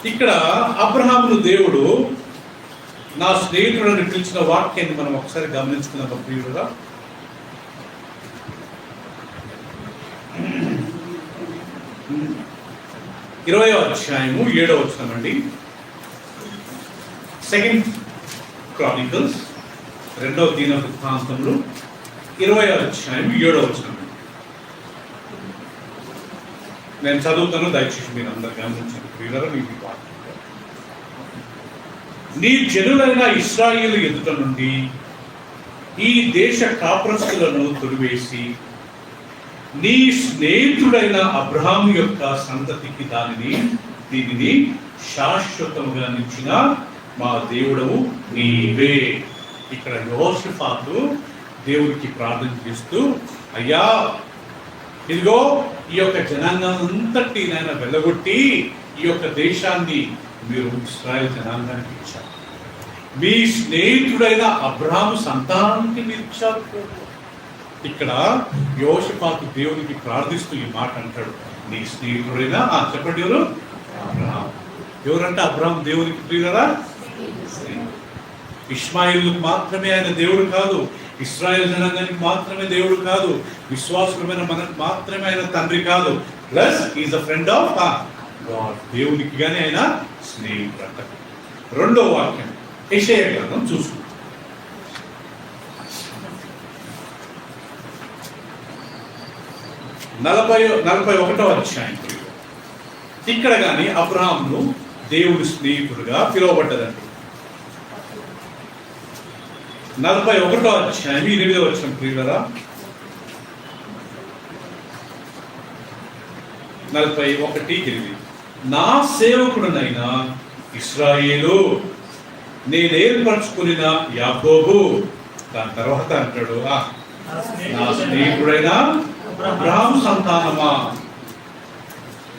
[SPEAKER 1] ఇక్కడ అబ్రహామును దేవుడు నా స్నేహితుడని పిలిచిన వాక్యాన్ని మనం ఒకసారి గమనించుకున్నాం ప్రియులుగా. ఇరవయో అధ్యాయము 7వ వచనం అండి. 2nd Chronicles, 2వ దీన వృత్తాంతములు 20వ అధ్యాయం 7వ వచనం. నేను చదువుతాను, దయచేసి మీరు అందరు గమనించండి ప్రియులారా. మీకు వాక్యం. నీ జనులైన ఇశ్రాయేలు ఎదుట నుండి ఈ దేశ కాపురస్తులను తొలివేసి నీ స్నేహితుడైన అబ్రహాము యొక్క సంతతికి దీనిని శాశ్వతంగా నిచ్చిన మా దేవుడవు నీవే. ఇక్కడ యెహోషాపాతు దేవుడికి ప్రార్థన చేస్తూ, అయ్యా ఇదిగో ఈ యొక్క జనాంగం అంతటి నాయన వెళ్ళగొట్టి ఈ యొక్క దేశాన్ని మీరు ఇశ్రాయేలు జనాంగానికి ఇచ్చారు, మీ స్నేహితుడైన అబ్రహాము సంతానానికి మీరు ఇచ్చారు. ఇక్కడ యెహోషాపాతు దేవునికి ప్రార్థిస్తూ ఈ మాట అంటాడు, నీ స్నేహితుడైన చెప్పండి ఎవరు? అబ్రహాము. ఎవరంటే అబ్రహాం దేవునికి ప్రియులరా? ఇష్మాయిలుకు మాత్రమే ఆయన దేవుడు కాదు, ఇశ్రాయేల్ జనాంగానికి మాత్రమే దేవుడు కాదు, విశ్వాసులమైన మనకు మాత్రమే ఆయన తండ్రి కాదు, plus is a friend of God. దేవునికి గానీ ఆయన స్నేహితుడు అంట. రెండో వాక్యం యెషయా గ్రంథం చూసుకుంటాం. 41వ అధ్యాయం. ఇక్కడ కానీ అబ్రహామును దేవుడి స్నేహితుడుగా పిలువబడ్డదండి. 41వ అధ్యాయం 8వ వచనం ప్రియులారా. 41:8 నా సేవకుడునైనా ఇశ్రాయేలు, నేను ఏర్పరచుకున్న యాకోబు. దాని తర్వాత అంటాడు, నా స్నేహితుడైన అబ్రహాము సంతానమా.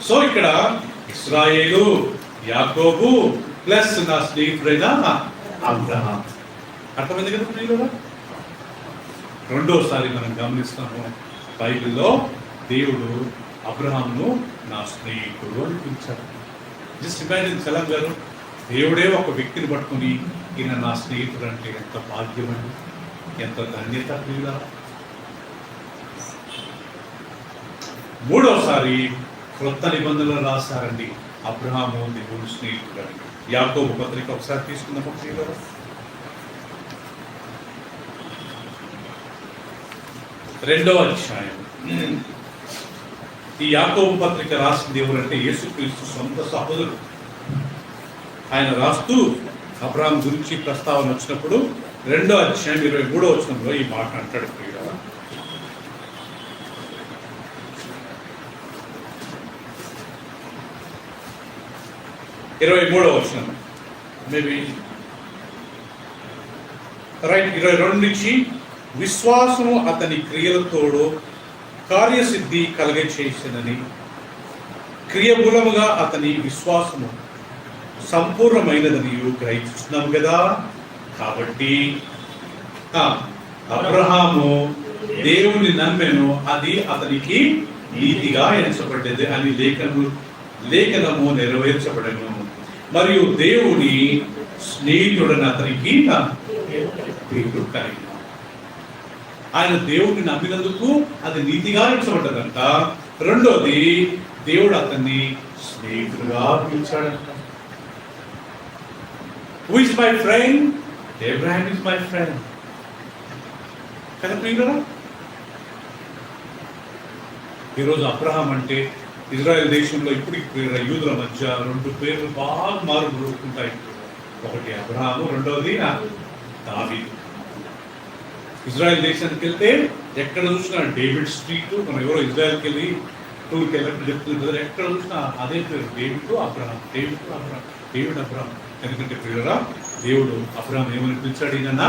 [SPEAKER 1] సో ఇక్కడ ఇశ్రాయేలు, యాకోబు ప్లస్ నా స్నేహితుడైన అబ్రహాం. అర్థమైంది కదా ప్రియులారా? రెండోసారి మనం గమనిస్తాము, బైబిల్లో దేవుడు అబ్రహాంను నా స్నేహితుడు అని పిలిచాడు. జస్ట్ ఇమాజిన్ సలాం గారు, దేవుడే ఒక వ్యక్తిని పట్టుకుని ఈయన నా స్నేహితుడు అంటే ఎంత భాగ్యమండి, ఎంత ధన్యత ప్రియులారా. మూడోసారి క్రొత్త నిబంధనలు రాశారండి, అబ్రహాము దేవుని స్నేహితుడు అని. యాకోబు పత్రిక ఒకసారి తీసుకుందాం ప్రియులారా. 2వ అధ్యాయం. ఈ యాకోబు పత్రిక రాసింది ఎవరంటే యేసుక్రీస్తు సొంత సహోదరుడు. ఆయన రాస్తూ అబ్రహాం గురించి ప్రస్తావన వచ్చినప్పుడు 2వ అధ్యాయం 23వ వచనంలో ఈ మాట అంటాడు ప్రియులారా. Maybe right. 22 నుంచి విశ్వాసము అతని క్రియలతోడు కార్యసిద్ధి కలగచేసినని, క్రియమూలముగా అతని విశ్వాసము సంపూర్ణమైనదని గ్రహిస్తున్నాము కదా. కాబట్టి అబ్రహాము దేవుని నమ్మెను, అది అతనికి నీతిగా ఎంచబడ్డది అని లేఖనము నెరవేర్చబడను. మరియు దేవుని స్నేహితుడని అతనికి పేరు కలిగిన. ఆయన దేవుడిని నమ్మినందుకు అది నీతిగా ఎంచబడ్డదంట. రెండోది, దేవుడు అతన్ని స్నేహితుడుగా పిలిచాడంట. Who is my friend? Abraham is my friend. కదా ప్రియులారా? ఈరోజు అబ్రహాం అంటే ఇజ్రాయెల్ దేశంలో ఇప్పటికి యూదుల మధ్య 2 పేర్లు బాగా మారుతుంటాయి. ఒకటి అబ్రహాము, రెండవది దావీదు. ఇజ్రాయెల్ దేశానికి వెళ్తే ఎక్కడ చూసినా డేవిడ్ స్ట్రీట్. మనం ఎవరో ఇజ్రాయెల్కి వెళ్ళి టూర్కి వెళ్ళినప్పుడు చెప్తుంటారు, ఎక్కడ చూసినా అదే పేరు, డేవిడ్ అబ్రహాం, డేవిడ్ అబ్రహాం. ఎందుకంటే ప్రియులారా, దేవుడు అబ్రహాం ఏమని పిలిచాడు? ఈయన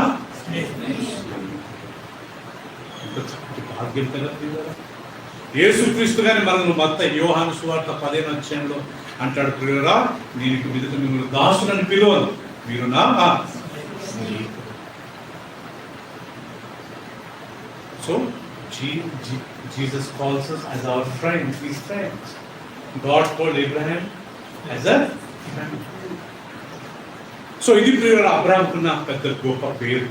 [SPEAKER 1] ఎంత చక్కటి భాగ్యం కదా ప్రియులారా. యేసుక్రీస్తు గాని మనల్ని యోహాను సువార్త 10వ అధ్యాయంలో అంటాడు, ప్రియులారా, నేను మీదట మిమ్మల్ని దాసులని పిలువను, మీరు నా స్నేహితుడు. So Jesus calls us as our friends, his friends. God called Abraham as a friend. So ఇది ప్రియులారా అబ్రహాంకున్న పెద్ద గొప్ప పేరు.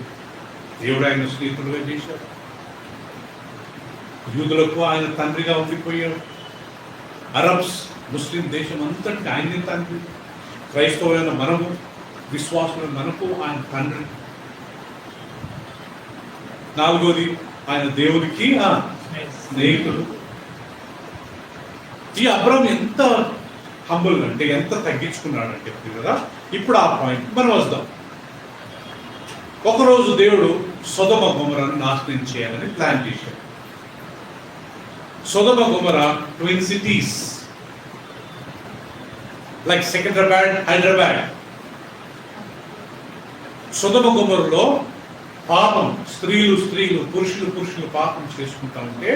[SPEAKER 1] దేవుడు ఆయన స్నేహితుడుగా చేశాడు. యూదులకు ఆయన తండ్రిగా ఉండిపోయాడు. అరబ్స్, ముస్లిం దేశం అంతటి ఆయనే తండ్రి. క్రైస్తవులైన మనము, విశ్వాసులైన మనకు ఆయన తండ్రి. నాలుగోది, ఆయన దేవుడికి స్నేహితుడు. ఈ అబ్రామ్ ఎంత హంబుల్ అంటే ఎంత తగ్గించుకున్నాడంటే కదా. ఇప్పుడు ఆ పాయింట్ మనం వద్దాం. ఒకరోజు దేవుడు సొదొమ గొమొరను నాశనం చేయాలని ప్లాన్ చేశాడు. Sodom Gomorrah twin cities like Secunderabad, Hyderabad. Sodom గొమొరలో పాపం, స్త్రీలు పురుషులు పాపం చేసుకుంటా ఉంటే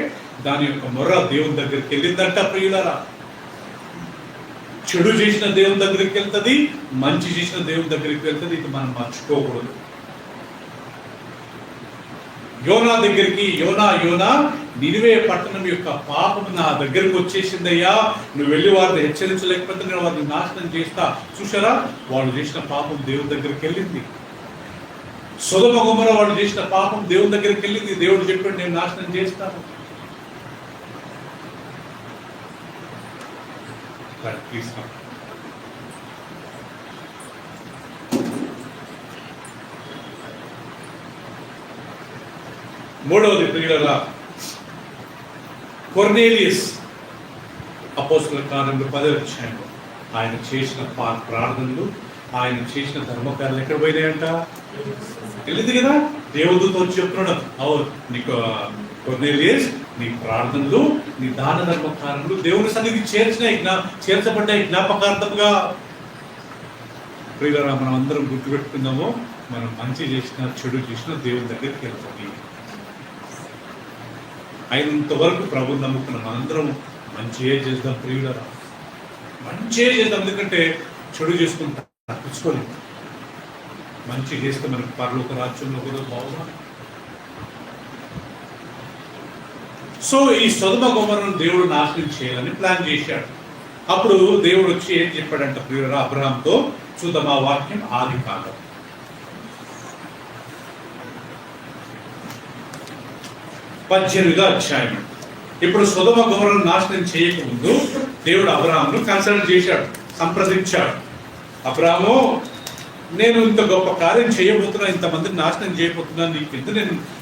[SPEAKER 1] దాని యొక్క మొర్ర దేవుని దగ్గరికి వెళ్ళిందంట ప్రియులారా. చెడు చేసిన దేవుని దగ్గరికి వెళ్తుంది, మంచి చేసిన దేవుని దగ్గరికి వెళ్తుంది. ఇది మనం మర్చిపోకూడదు. యోనా దగ్గరికి యోనా నినివే పట్టణం యొక్క పాపం నా దగ్గరికి వచ్చేసిందయ్యా, నువ్వు వెళ్ళి వారిని హెచ్చరించలేకపోతే నేను వారిని నాశనం చేస్తా. చూసారా, వాళ్ళు చేసిన పాపం దేవుని దగ్గరికి వెళ్ళింది. సొదొమ గొమొర వాళ్ళు చేసిన పాపం దేవుని దగ్గరికి వెళ్ళింది. దేవుడు చెప్పాడు, నేను నాశనం చేస్తాను. మూడవది ప్రియులారా, కొర్నేలియస్ అపోస్తలుల కార్యములు 10వ అధ్యాయంలో ఆయన చేసిన ప్రార్థనలు, ఆయన చేసిన ధర్మకార్యాలు ఎక్కడ పోయినాయంట? తెలియదు కదా. దేవదూత వచ్చి చెప్తున్నాడు, అవును నీకు కొర్నేలియస్, నీ ప్రార్థనలు, నీ దాన ధర్మకార్యములు దేవుని సన్నిధి చేర్చబడ్డాయి జ్ఞాపకార్థముగా. ప్రియులారా, మనం అందరం గుర్తుపెట్టుకుందాము, మనం మంచి చేసిన చెడు చేసిన దేవుని దగ్గరికి వెళ్తాము. అయినంత వరకు ప్రభుని నమ్ముకున్న మనందరం మంచిగా చేద్దాం ప్రియులారా, మంచిగా చేద్దాం. ఎందుకంటే చెడు చేసుకుంటా తప్పించుకోలేదు. మంచి చేస్తే మనకు పరలోక రాజ్యంలో కూడా బాగుంది. సో ఈ సొదొమ గొమొరను దేవుడు నాశనం చేయాలని ప్లాన్ చేశాడు. అప్పుడు దేవుడు వచ్చి ఏం చెప్పాడంట ప్రియులారా అబ్రహాంతో? చూద్దాం ఆ వాక్యం, ఆదికాండం 18వ అధ్యాయం. ఇప్పుడు సొదొమ గొమొరను నాశనం చేయకముందు దేవుడు అబ్రహామును కన్సల్ట్ చేశాడు, సంప్రదించాడు. అబ్రహాము, నేను ఇంత గొప్ప కార్యం చేయబోతున్నా, ఇంతమందిని నాశనం చేయబోతున్నాను, నీకు ఎందుకు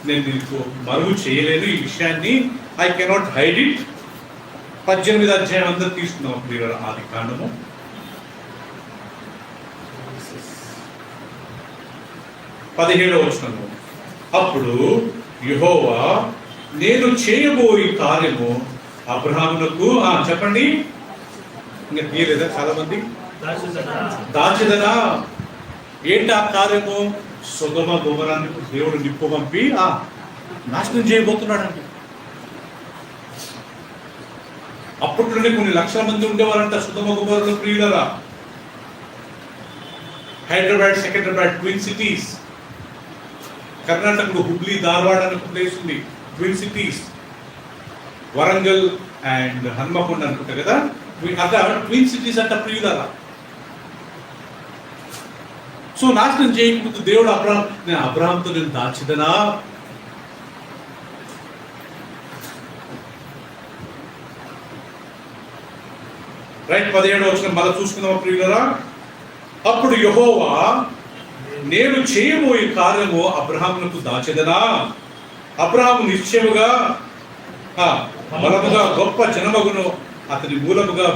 [SPEAKER 1] నేను నీకు మరుగు చేయలేను ఈ విషయాన్ని. I cannot hide it. 18వ అధ్యాయం అందరూ తీసుకున్నాం ప్రియులారా ఆదికాండము. పదిహేడవ వచనము. అప్పుడు యెహోవా, నేను చేయబోయే కార్యము అబ్రహామునకు చెప్పండి, ఇంకా తీయలేదా చాలా మంది? దాచదనా. ఏంటి ఆ కార్యము? సొదొమ గొమొరాన్ని దేవుడు నిప్పు పంపి నాశనం చేయబోతున్నాడండి. అప్పట్లోనే కొన్ని లక్షల మంది ఉండేవారంట సొదొమ గొమొరలో ప్రియులారా. Hyderabad, Secunderabad twin cities. కర్ణాటకలో హుబ్లీ, ధార్వాడ్ అనే ప్లేస్ ఉంది, twin cities. Warangal and Hanamkonda అనుకుంటా కదా, అట్లా ట్విన్ సిటీస్ అంట ప్రియులారా. సో నాశనం చేయకముందు దేవుడు నేను అబ్రహాంతో నేను దాచిదనా. రైట్, 17వ వచనం మళ్ళీ చూసుకుందాం ప్రియులారా. అప్పుడు యెహోవా, నేను చేయబోయే కార్యము అబ్రహామునకు దాచెదనా. అబ్రహాము నిశ్చయముగా బలముగా గొప్ప జనమగును, అతని మూలముగా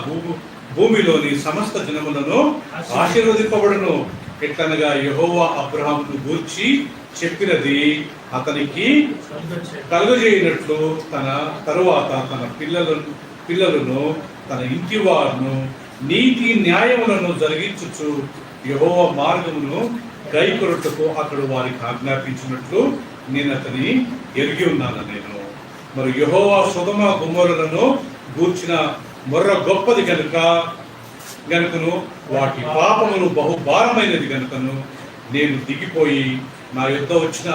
[SPEAKER 1] భూమిలోని సమస్త జనములను ఆశీర్వదింపబడును. ఎట్లనగా యెహోవా అబ్రహామును గూర్చి చెప్పినది అతనికి కలుగజేయనట్లు తన తరువాత తన పిల్లలను తన ఇంటి వారును నీతి న్యాయములను జరిగించుచు యెహోవా మార్గమును గైకొనుటకు అతడు వారికి ఆజ్ఞాపించినట్లు నేను అతని ఎరిగి ఉన్నాను. నేను మరి యెహోవా సొదొమ గొమొరలను గూర్చిన మొర్ర గొప్పది గనుకను వాటి పాపములు బహుభారమైనది గనుకను నేను దిగిపోయి నా యుద్ధ వచ్చిన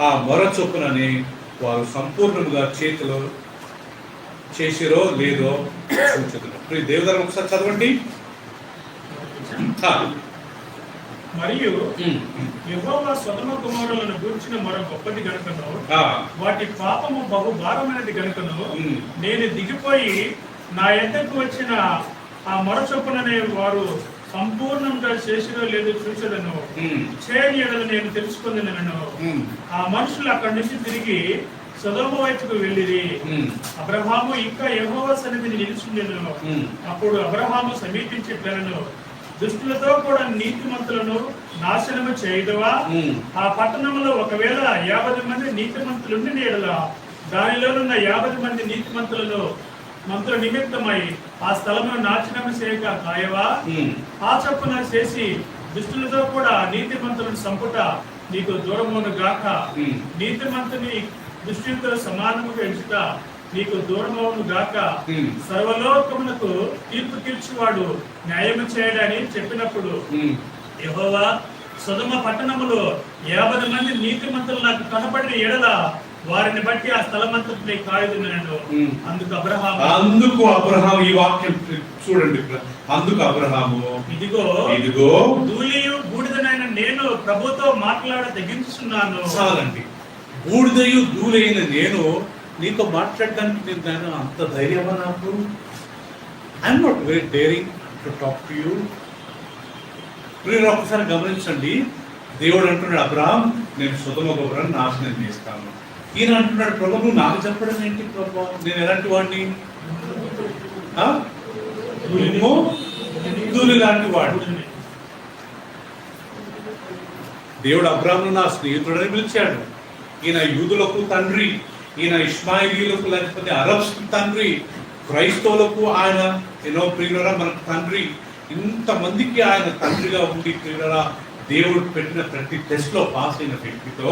[SPEAKER 1] ఆ మొర చొప్పునని వారు సంపూర్ణముగా చేతిలో చేసిరో లేదో సూచనలు. దేవదరం ఒకసారి చదవండి.
[SPEAKER 3] మరియు యెహోవా సొదొమ గొమొరలను గూర్చిన మొర గొప్పది గనుకను వాటి పాపము బహుభారమైనది గనుకను నేను దిగిపోయి నా యొద్దకు వచ్చిన ఆ మొర చొప్పుననే వారు సంపూర్ణంగా చేసిరో లేదో చూసేదను. చేయని ఎడల నేను తెలుసుకుందనను. ఆ మనుషులు అక్కడి నుంచి తిరిగి సొదొమ వైపుకు వెళ్ళిరి. అబ్రహాము ఇంకా యెహోవా సన్నిధిని నిలుచుండెను. అప్పుడు అబ్రహాము సమీపించి ఇట్లనెను, దుష్టులతో కూడా నీతిమంతులను నాశనము చేయదువా? ఆ పట్టణంలో ఒకవేళ 50 మంది నీతిమంతులుండి నీడలా దానిలోనున్న 50 మంది మంత్రుల నిమిత్తమై ఆ స్థలమును నాశనము చేయక కాయవా? ఆ చొప్పున చేసి దుష్టులతో కూడా నీతిమంతులను సంపుట నీకు దూరమును గాక. నీతిమంతుని దుష్టులతో సమానముగా ఎంచుట నీకు దూరమవును గాక. సర్వలోకమునకు తీర్పు తీర్చువాడు న్యాయము చేయడని చెప్పినప్పుడు యెహోవా సొదొమ పట్టణములో 50 మంది నీతిమంతులు నాకు కనపడిన ఎడల వారిని బట్టి ఆ స్థలమంతటిని కాయుదునెను. అందుకు అబ్రహాము
[SPEAKER 1] ఈ వాక్యం చూడండి. అందుకు అబ్రహాము ఇదిగో
[SPEAKER 3] ధూళియు బూడిదనైన నేను ప్రభుతో మాట్లాడ తెగించుచున్నాను.
[SPEAKER 1] చాలండి. బూడిదయు ధూళైన నేను నీతో మాట్లాడడానికి నేను అంత ధైర్యమా నాకు? I'm not very daring to talk to you. మీరు ఒకసారి గమనించండి. దేవుడు అంటున్నాడు, అబ్రహాం నేను సొదొమ గొమొర్రాను నాశనం చేస్తాను. ఈయన అంటున్నాడు, ప్రభు నువ్వు నాకు చెప్పడం ఏంటి ప్రభు? నేను ఎలాంటి వాడిని? ధూళి లాంటి వాడు. దేవుడు అబ్రహామును నా స్నేహితుడని పిలిచాడు. ఈయన యూదులకు తండ్రి, ఈయన ఇష్మాయిలీలకు లేకపోతే అరబ్స్ తండ్రి, క్రైస్తవులకు ఆయన ప్రియులరా మనకు తండ్రి. ఇంతమందికి ఆయన తండ్రిగా ఉండి ప్రియులరా దేవుడు పెట్టిన ప్రతి టెస్ట్ లో పాస్ అయిన వ్యక్తితో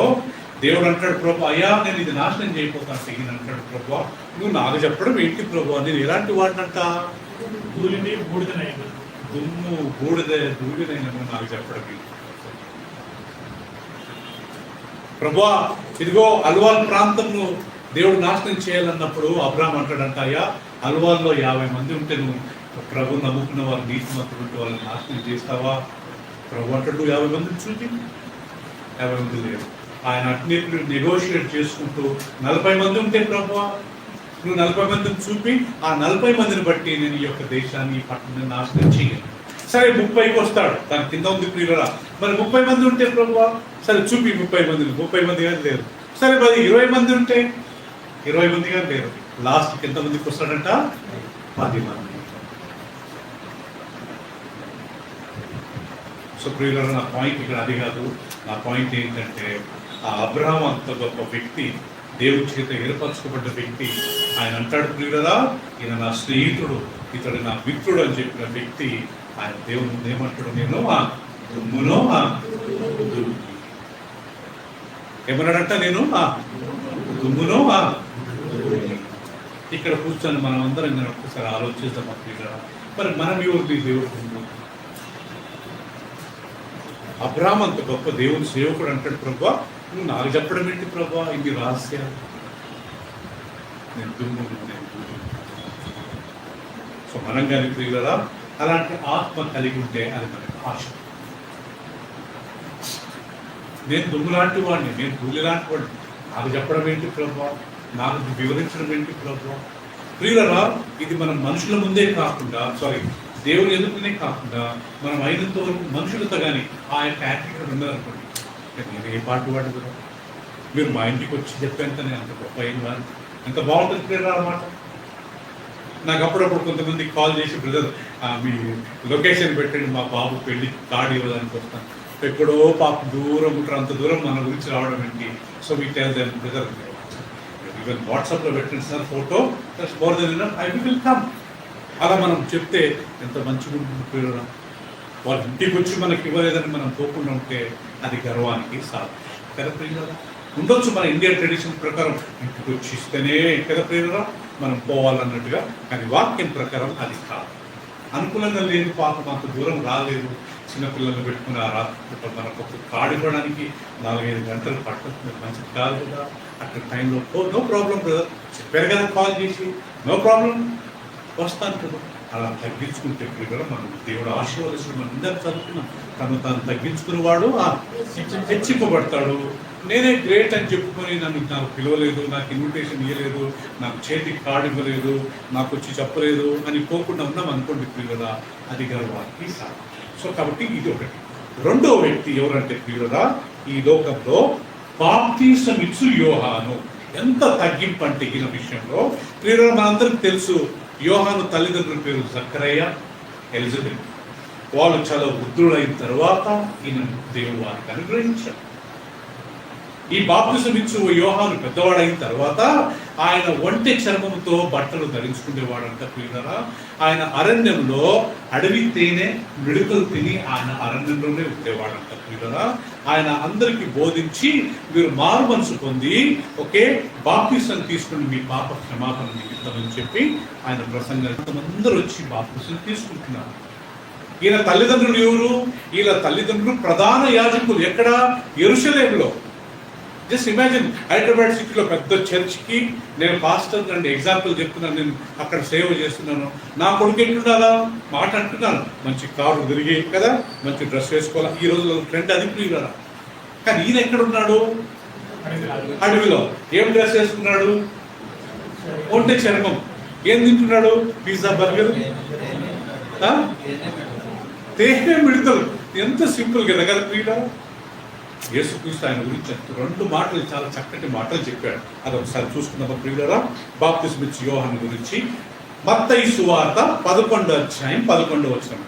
[SPEAKER 1] దేవుడు అంటాడు, ప్రభు అయ్యా నేను ఇది నాశనం చేయకపోతాను. ఈయన అంటాడు, ప్రభు నువ్వు నాకు చెప్పడం ఏంటి ప్రభు? నేను ఎలాంటి వాడినంట?
[SPEAKER 3] ధూళిని బూడిదనైన
[SPEAKER 1] దుమ్ము ధూళినైన నాకు చెప్పడం ఏంటి ప్రభు? ఇదిగో అల్వాల్ ప్రాంతంలో దేవుడు నాశనం చేయాలన్నప్పుడు అబ్రహాం అంటాడంట, అయ్యా అల్వాల్లో 50 మంది ఉంటే నువ్వు ప్రభు నమ్ముకున్న వారు నీతిమంతులు ఉంటే వాళ్ళని నాశనం చేస్తావా? ప్రభు అంటాడు 50 మందిని చూపి. 50 మంది లేరు. ఆయన అన్నిటిని నెగోషియేట్ చేసుకుంటూ 40 మంది ఉంటే ప్రభు నువ్వు 40 మందిని చూపి ఆ 40 మందిని బట్టి నేను ఈ యొక్క దేశాన్ని ఈ పట్టణాన్ని నాశనం చేయను. సరే 30కి వస్తాడు, దాని కింద ఉంది ప్రియులరా. మరి 30 మంది ఉంటే ప్రభు సరే చూపి 30 మందిని. 30 మంది కానీ లేరు. సరే మరి 20 మంది ఉంటే 20 మంది కానీ లేరు. లాస్ట్కి ఎంతమందికి వస్తాడంట? 10 మంది. సో ప్రియులరా నా పాయింట్ ఇక్కడ అది కాదు. నా పాయింట్ ఏంటంటే ఆ అబ్రహాం అంత గొప్ప వ్యక్తి, దేవుడి చేత ఏర్పరచుకోబడ్డ వ్యక్తి. ఆయన అంటాడు ప్రియులరా ఈయన నా స్నేహితుడు, ఇతడు నా మిత్రుడు అని చెప్పిన వ్యక్తి. ఆయన దేవుని ఏమంటాడు, నేను ఆ దుమ్ములో ఏమన్నాడంట, నేను ఆ దుమ్ములో ఇక్కడ కూర్చొని మనం అందరం నేను ఒక్కసారి ఆలోచిస్తాం ప్రియులరా. మరి మనం ఎవరిది దేవుడు? అబ్రహాం అంత గొప్ప దేవుని సేవకుడు అంటాడు, ప్రభా నువ్వు నాకు చెప్పడం ఏంటి ప్రభా ఇన్ని రహస్యాలు? నేను దుమ్ము. సో మనం కానీ ప్రియులరా అలాంటి ఆత్మ కలిగి ఉంటే అది మనకు ఆశ. నేను దుమ్ము లాంటి వాడిని, నేను ధూళి లాంటి వాడిని, నాకు చెప్పడం ఏంటి ప్రభా? నాకు వివరించడం ఏంటి ప్రభా? ప్రియులరా ఇది మనం మనుషుల ముందే కాకుండా దేవుని ఎదుగునే కాకుండా మనం అయినంత వరకు మనుషులతో కానీ ఆ యొక్క యాటిట్యూడ్ ఉండాలనుకోండి. నేను ఏ పాటు వాడు కదా, మీరు మా ఇంటికి వచ్చి చెప్పేంత నేను అంత గొప్ప అయిన వాడు, ఎంత బాగుంటుంది ప్రియులరా అన్నమాట. నాకు అప్పుడప్పుడు కొంతమంది కాల్ చేసి, బ్రదర్ మీ లొకేషన్ పెట్టండి, మా బాబు పెళ్లి కార్డు ఇవ్వడానికి వస్తాను. ఎక్కడో పాప దూరం ఉంటారు, అంత దూరం మన గురించి రావడం ఏంటి? So me tell them brother even వాట్సాప్లో పెట్టండి sir photo, that's more than enough, I will come. అలా మనం చెప్తే ఎంత మంచిగా ఉంటుంది ప్రియులరా. వాళ్ళ ఇంటికి వచ్చి మనకి ఇవ్వలేదని మనం పోకుండా ఉంటే అది గర్వానికి సాధన కదా ప్రియులరా. ఉండొచ్చు మన ఇండియన్ ట్రెడిషన్ ప్రకారం ఇంటికి వచ్చి ఇస్తేనే కదా ప్రియులరా మనం పోవాలన్నట్టుగా, కానీ వాక్యం ప్రకారం అది కాదు. అనుకూలంగా లేదు, పాపం అంత దూరం రాలేదు, చిన్నపిల్లలు పెట్టుకుని ఆ రాత్రి మనకు ఒక కార్డు ఇవ్వడానికి 4-5 గంటలు పట్టుతుంది, మంచిది కాదు కదా. అక్కడ టైంలో నో ప్రాబ్లం బ్రదర్ చెప్పారు కదా కాల్ చేసి, నో ప్రాబ్లం వస్తాను కదా. అలా తగ్గించుకుంటే కూడా మనం దేవుడు ఆశీర్వదించడం మనం ఇందాక చదువుకున్నాం. తాను తగ్గించుకునేవాడు హెచ్చింపబడతాడు. నేనే గ్రేట్ అని చెప్పుకొని నాకు పిలవలేదు, నాకు ఇన్విటేషన్ ఇవ్వలేదు, నాకు చేతికి కార్డు ఇవ్వలేదు, నాకు వచ్చి చెప్పలేదు అని పోకుండా ఉన్నాం అనుకోండి ప్రియులరా, అది గర్వానికి సాధన. సో కాబట్టి ఇది ఒకటి. రెండో వ్యక్తి ఎవరంటే ప్రియులరా ఈ లోకంలో బాప్తీసం ఇచ్చు యోహాను. ఎంత తగ్గింపు అంటే ఈయన విషయంలో. ప్రియులారా, మనందరికి తెలుసు యోహాను తల్లిదండ్రుల పేరు జక్కరయ్య, ఎలిజబెత్. వాళ్ళు చాలా వృద్ధులైన తర్వాత ఈయన దేవుడు వారికి అనుగ్రహించారు. ఈ బాప్తిసం ఇచ్చు యోహాను పెద్దవాడైన తర్వాత ఆయన ఒంటె చర్మముతో బట్టలు ధరించుకునేవాడంట. ప్రియులారా, ఆయన అరణ్యంలో అడవి తేనె మిడుకలు తిని ఆయన అరణ్యంలోనే ఉండేవాడంట. ప్రియులారా, ఆయన అందరికీ బోధించి మీరు మారు మనసు పొంది ఒకే బాప్తిసం తీసుకుని మీ పాప క్షమాపణ నిమిత్తం అని చెప్పి ఆయన ప్రసంగం అందరూ వచ్చి బాప్తిసం తీసుకుంటున్నారు. ఈయన తల్లిదండ్రులు ఎవరు? ఈయన తల్లిదండ్రులు ప్రధాన యాజకులు. ఎక్కడ? యెరూషలేములో. జస్ట్ ఇమాజిన్, హైదరాబాద్ సిటీలో పెద్ద చర్చ్కి నేను పాస్టర్ అండి ఎగ్జాంపుల్ చెప్తున్నాను, నేను అక్కడ సేవ చేస్తున్నాను. నా కొడుకు ఎట్లుండాలా మాట అంటున్నాను, మంచి కారు తిరిగి కదా, మంచి డ్రెస్ వేసుకోవాలా. ఈ రోజుల్లో ట్రెండ్ అది ప్రియులారా. కానీ ఈయన ఎక్కడున్నాడు? అడవిలో. ఏం డ్రెస్ వేసుకున్నాడు? ఒంటె చర్మం. ఏం తింటున్నాడు? పిజ్జా, బర్గర్, తేనె మిడతలు. ఎంత సింపుల్ కదా కదా ప్రియులారా. యేసుక్రీస్తు ఆయన గురించి 2 మాటలు, చాలా చక్కటి మాటలు చెప్పాడు. అది ఒకసారి చూసుకున్నాం ప్రియులారా. బాప్తిసం ఇచ్చు యోహాను గురించి మత్తయి సువార్త 11వ అధ్యాయం 11వ వచనం.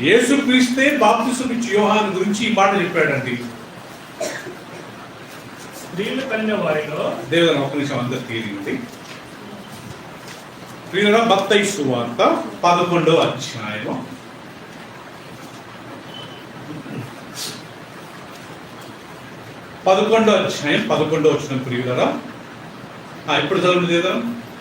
[SPEAKER 1] యేసుక్రీస్తే బాప్తిసం ఇచ్చు యోహాను గురించి ఈ మాట చెప్పాడండి.
[SPEAKER 3] స్త్రీలు కనిన వారిలో,
[SPEAKER 1] దేవుని ఒక నిమిషం అందరు తీరింది ప్రియులారా. మత్తయి సువార్త 11వ అధ్యాయం 11వ అధ్యాయం 11వ వచనం ప్రియులారా. ఇప్పుడు చదవండి లేదా.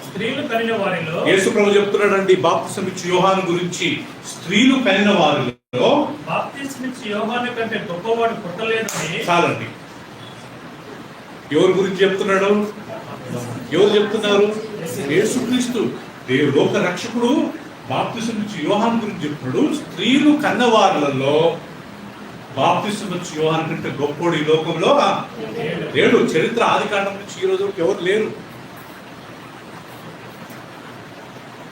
[SPEAKER 3] స్త్రీలు కనిన వారిలో,
[SPEAKER 1] యేసు ప్రభు చెప్తున్నాడండి బాప్తిసం ఇచ్చు యోహాను గురించి. స్త్రీలు కనిన వారిలో
[SPEAKER 3] బాప్తిసం ఇచ్చు యోహాను కంటే గొప్పవాడు పుట్టలేదని.
[SPEAKER 1] చాలండి. ఎవరి గురించి చెప్తున్నాడు? ఎవరు చెప్తున్నారు? యేసుక్రీస్తు దేవుడు లోక రక్షకుడు బాప్తిసం ఇచ్చు యోహాను గురించి చెప్తున్నాడు. స్త్రీలు కన్నవారులలో బాప్తిసం ఇచ్చు యోహాను కంటే గొప్పోడు ఈ లోకంలో లేడు. చరిత్ర ఆది కాండం నుంచి ఈ రోజు ఎవరు లేరు.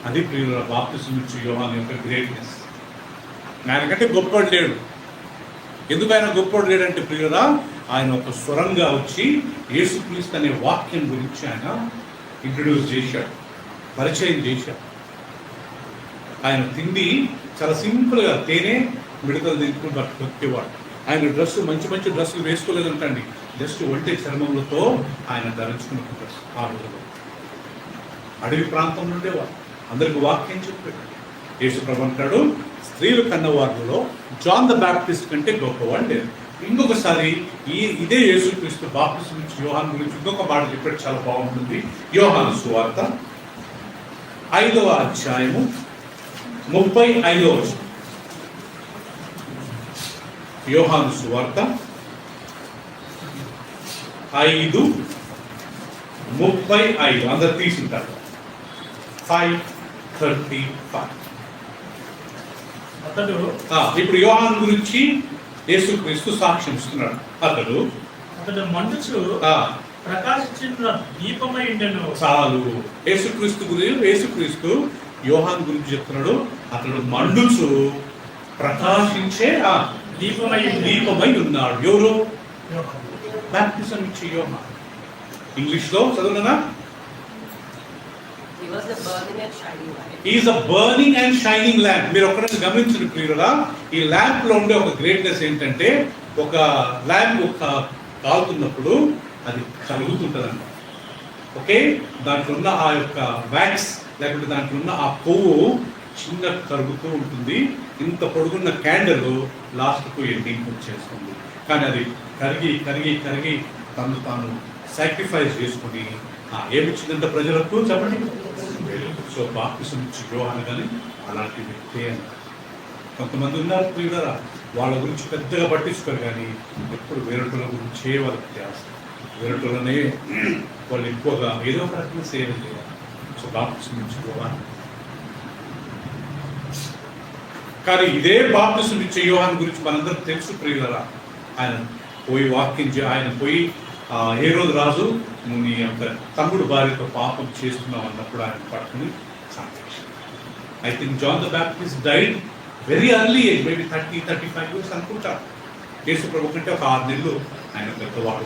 [SPEAKER 1] అది ప్రియుల బాప్తిసం ఇచ్చు యోహాను యొక్క గ్రేట్నెస్. ఆయనకంటే గొప్పవాడు లేడు. ఎందుకు ఆయన గొప్పవాడు లేడంటే ప్రియులరా, ఆయన ఒక స్వరంగా వచ్చి యేసుక్రీస్తు అనే వాక్యం గురించి ఆయన ఇంట్రడ్యూస్ చేశాడు, పరిచయం చేశాడు. ఆయన తిండి చాలా సింపుల్గా తేనె మిడతలు తింటుకుని బతికేవాడు. ఆయన డ్రెస్ మంచి మంచి డ్రెస్సులు వేసుకోలేదంటండి, జస్ట్ ఒంటె చర్మములతో ఆయన ధరించుకున్న డ్రెస్. ఆ రోజుల్లో అడవి ప్రాంతంలో ఉండేవాడు. అందరికి వాక్యం చెప్పాడు. యేసు ప్రభు అంటాడు, స్త్రీలు కన్నవారిలో జాన్ ద బ్యాప్టిస్ట్ కంటే గొప్పవాడు లేదు. ఇంకొకసారి ఇదే యేసుక్రీస్తు బాప్తిసం ఇచ్చు యోహాను గురించి ఇంకొక మాట చెప్పాడు, చాలా బాగుంటుంది. యోహాను సువార్త 5వ అధ్యాయము 35వ వచనం. యోహాను సువార్త 5:35. అందరు తీసుంటారు. 5:35.
[SPEAKER 3] అతడు,
[SPEAKER 1] ఇప్పుడు యోహాను గురించి యేసుక్రీస్తు సాక్ష్యం ఇస్తున్నాడు. అతడు
[SPEAKER 3] మండుచు ప్రకాశించిన దీపమై ఉండెను.
[SPEAKER 1] చాలు. యేసుక్రీస్తు యోహాను గురించి చెప్తున్నాడు. అతడు మండుచు ప్రకాశించే దీపమై ఉన్నాడు. ఎవరు? బాప్తిసం ఇచ్చే యోహాను. ఇంగ్లీష్ లో చదువునా? Is a burning and shining lamp. మీరు ఒక్కరైనా గమనించిన ప్రియులరా, ఈ ల్యాంప్ లో ఉండే ఒక గ్రేట్నెస్ ఏంటంటే, ఒక ల్యాంప్ ఒక కాలుతున్నప్పుడు అది కలుగుతుంటదంట. ఓకే, దాంట్లో ఉన్న ఆ యొక్క వ్యాక్స్ లేకపోతే దాంట్లో ఉన్న ఆ పువ్వు చిన్న కరుగుతూ ఉంటుంది. ఇంత పొడుగున్న క్యాండిల్ లాస్ట్కు ఎండింగ్ వచ్చేస్తుంది. కానీ అది కరిగి కరిగి కరిగి తను తాను సాక్రిఫైస్ చేసుకుని ఏమిచ్చిందంటే ప్రజలకు చెప్పండి. సో బాప్తిసం ఇచ్చు యోహాను కానీ అలాంటి వ్యక్తి అని కొంతమంది ఉన్నారు ప్రియులారా, వాళ్ళ గురించి పెద్దగా పట్టించుకోరు, కానీ ఎప్పుడు వేరటోళ్ళ గురించే వాళ్ళకి చేస్తారు. వేరటోళ్ళనే వాళ్ళు ఎక్కువగా ఏదో ఒక రకంగా సేవ చేయాలి. సో బాప్తిసం ఇచ్చు యోహాను. కానీ ఇదే బాప్తిసం ఇచ్చే యోహాను గురించి మనందరికి తెలుసు ప్రియులారా. ఆయన పోయి ఆయన పోయి హేరోదు రాజు నీ యొక్క తమ్ముడు భార్యతో పాపం చేస్తున్నావు అన్నప్పుడు ఆయన పట్టుకుని చంపేశాడు. I think John the Baptist died very early age, maybe 30-35 years అనుకుంటారు. యేసు ప్రభు కంటే ఒక 6 నెలలు ఆయన పెద్దవాడు.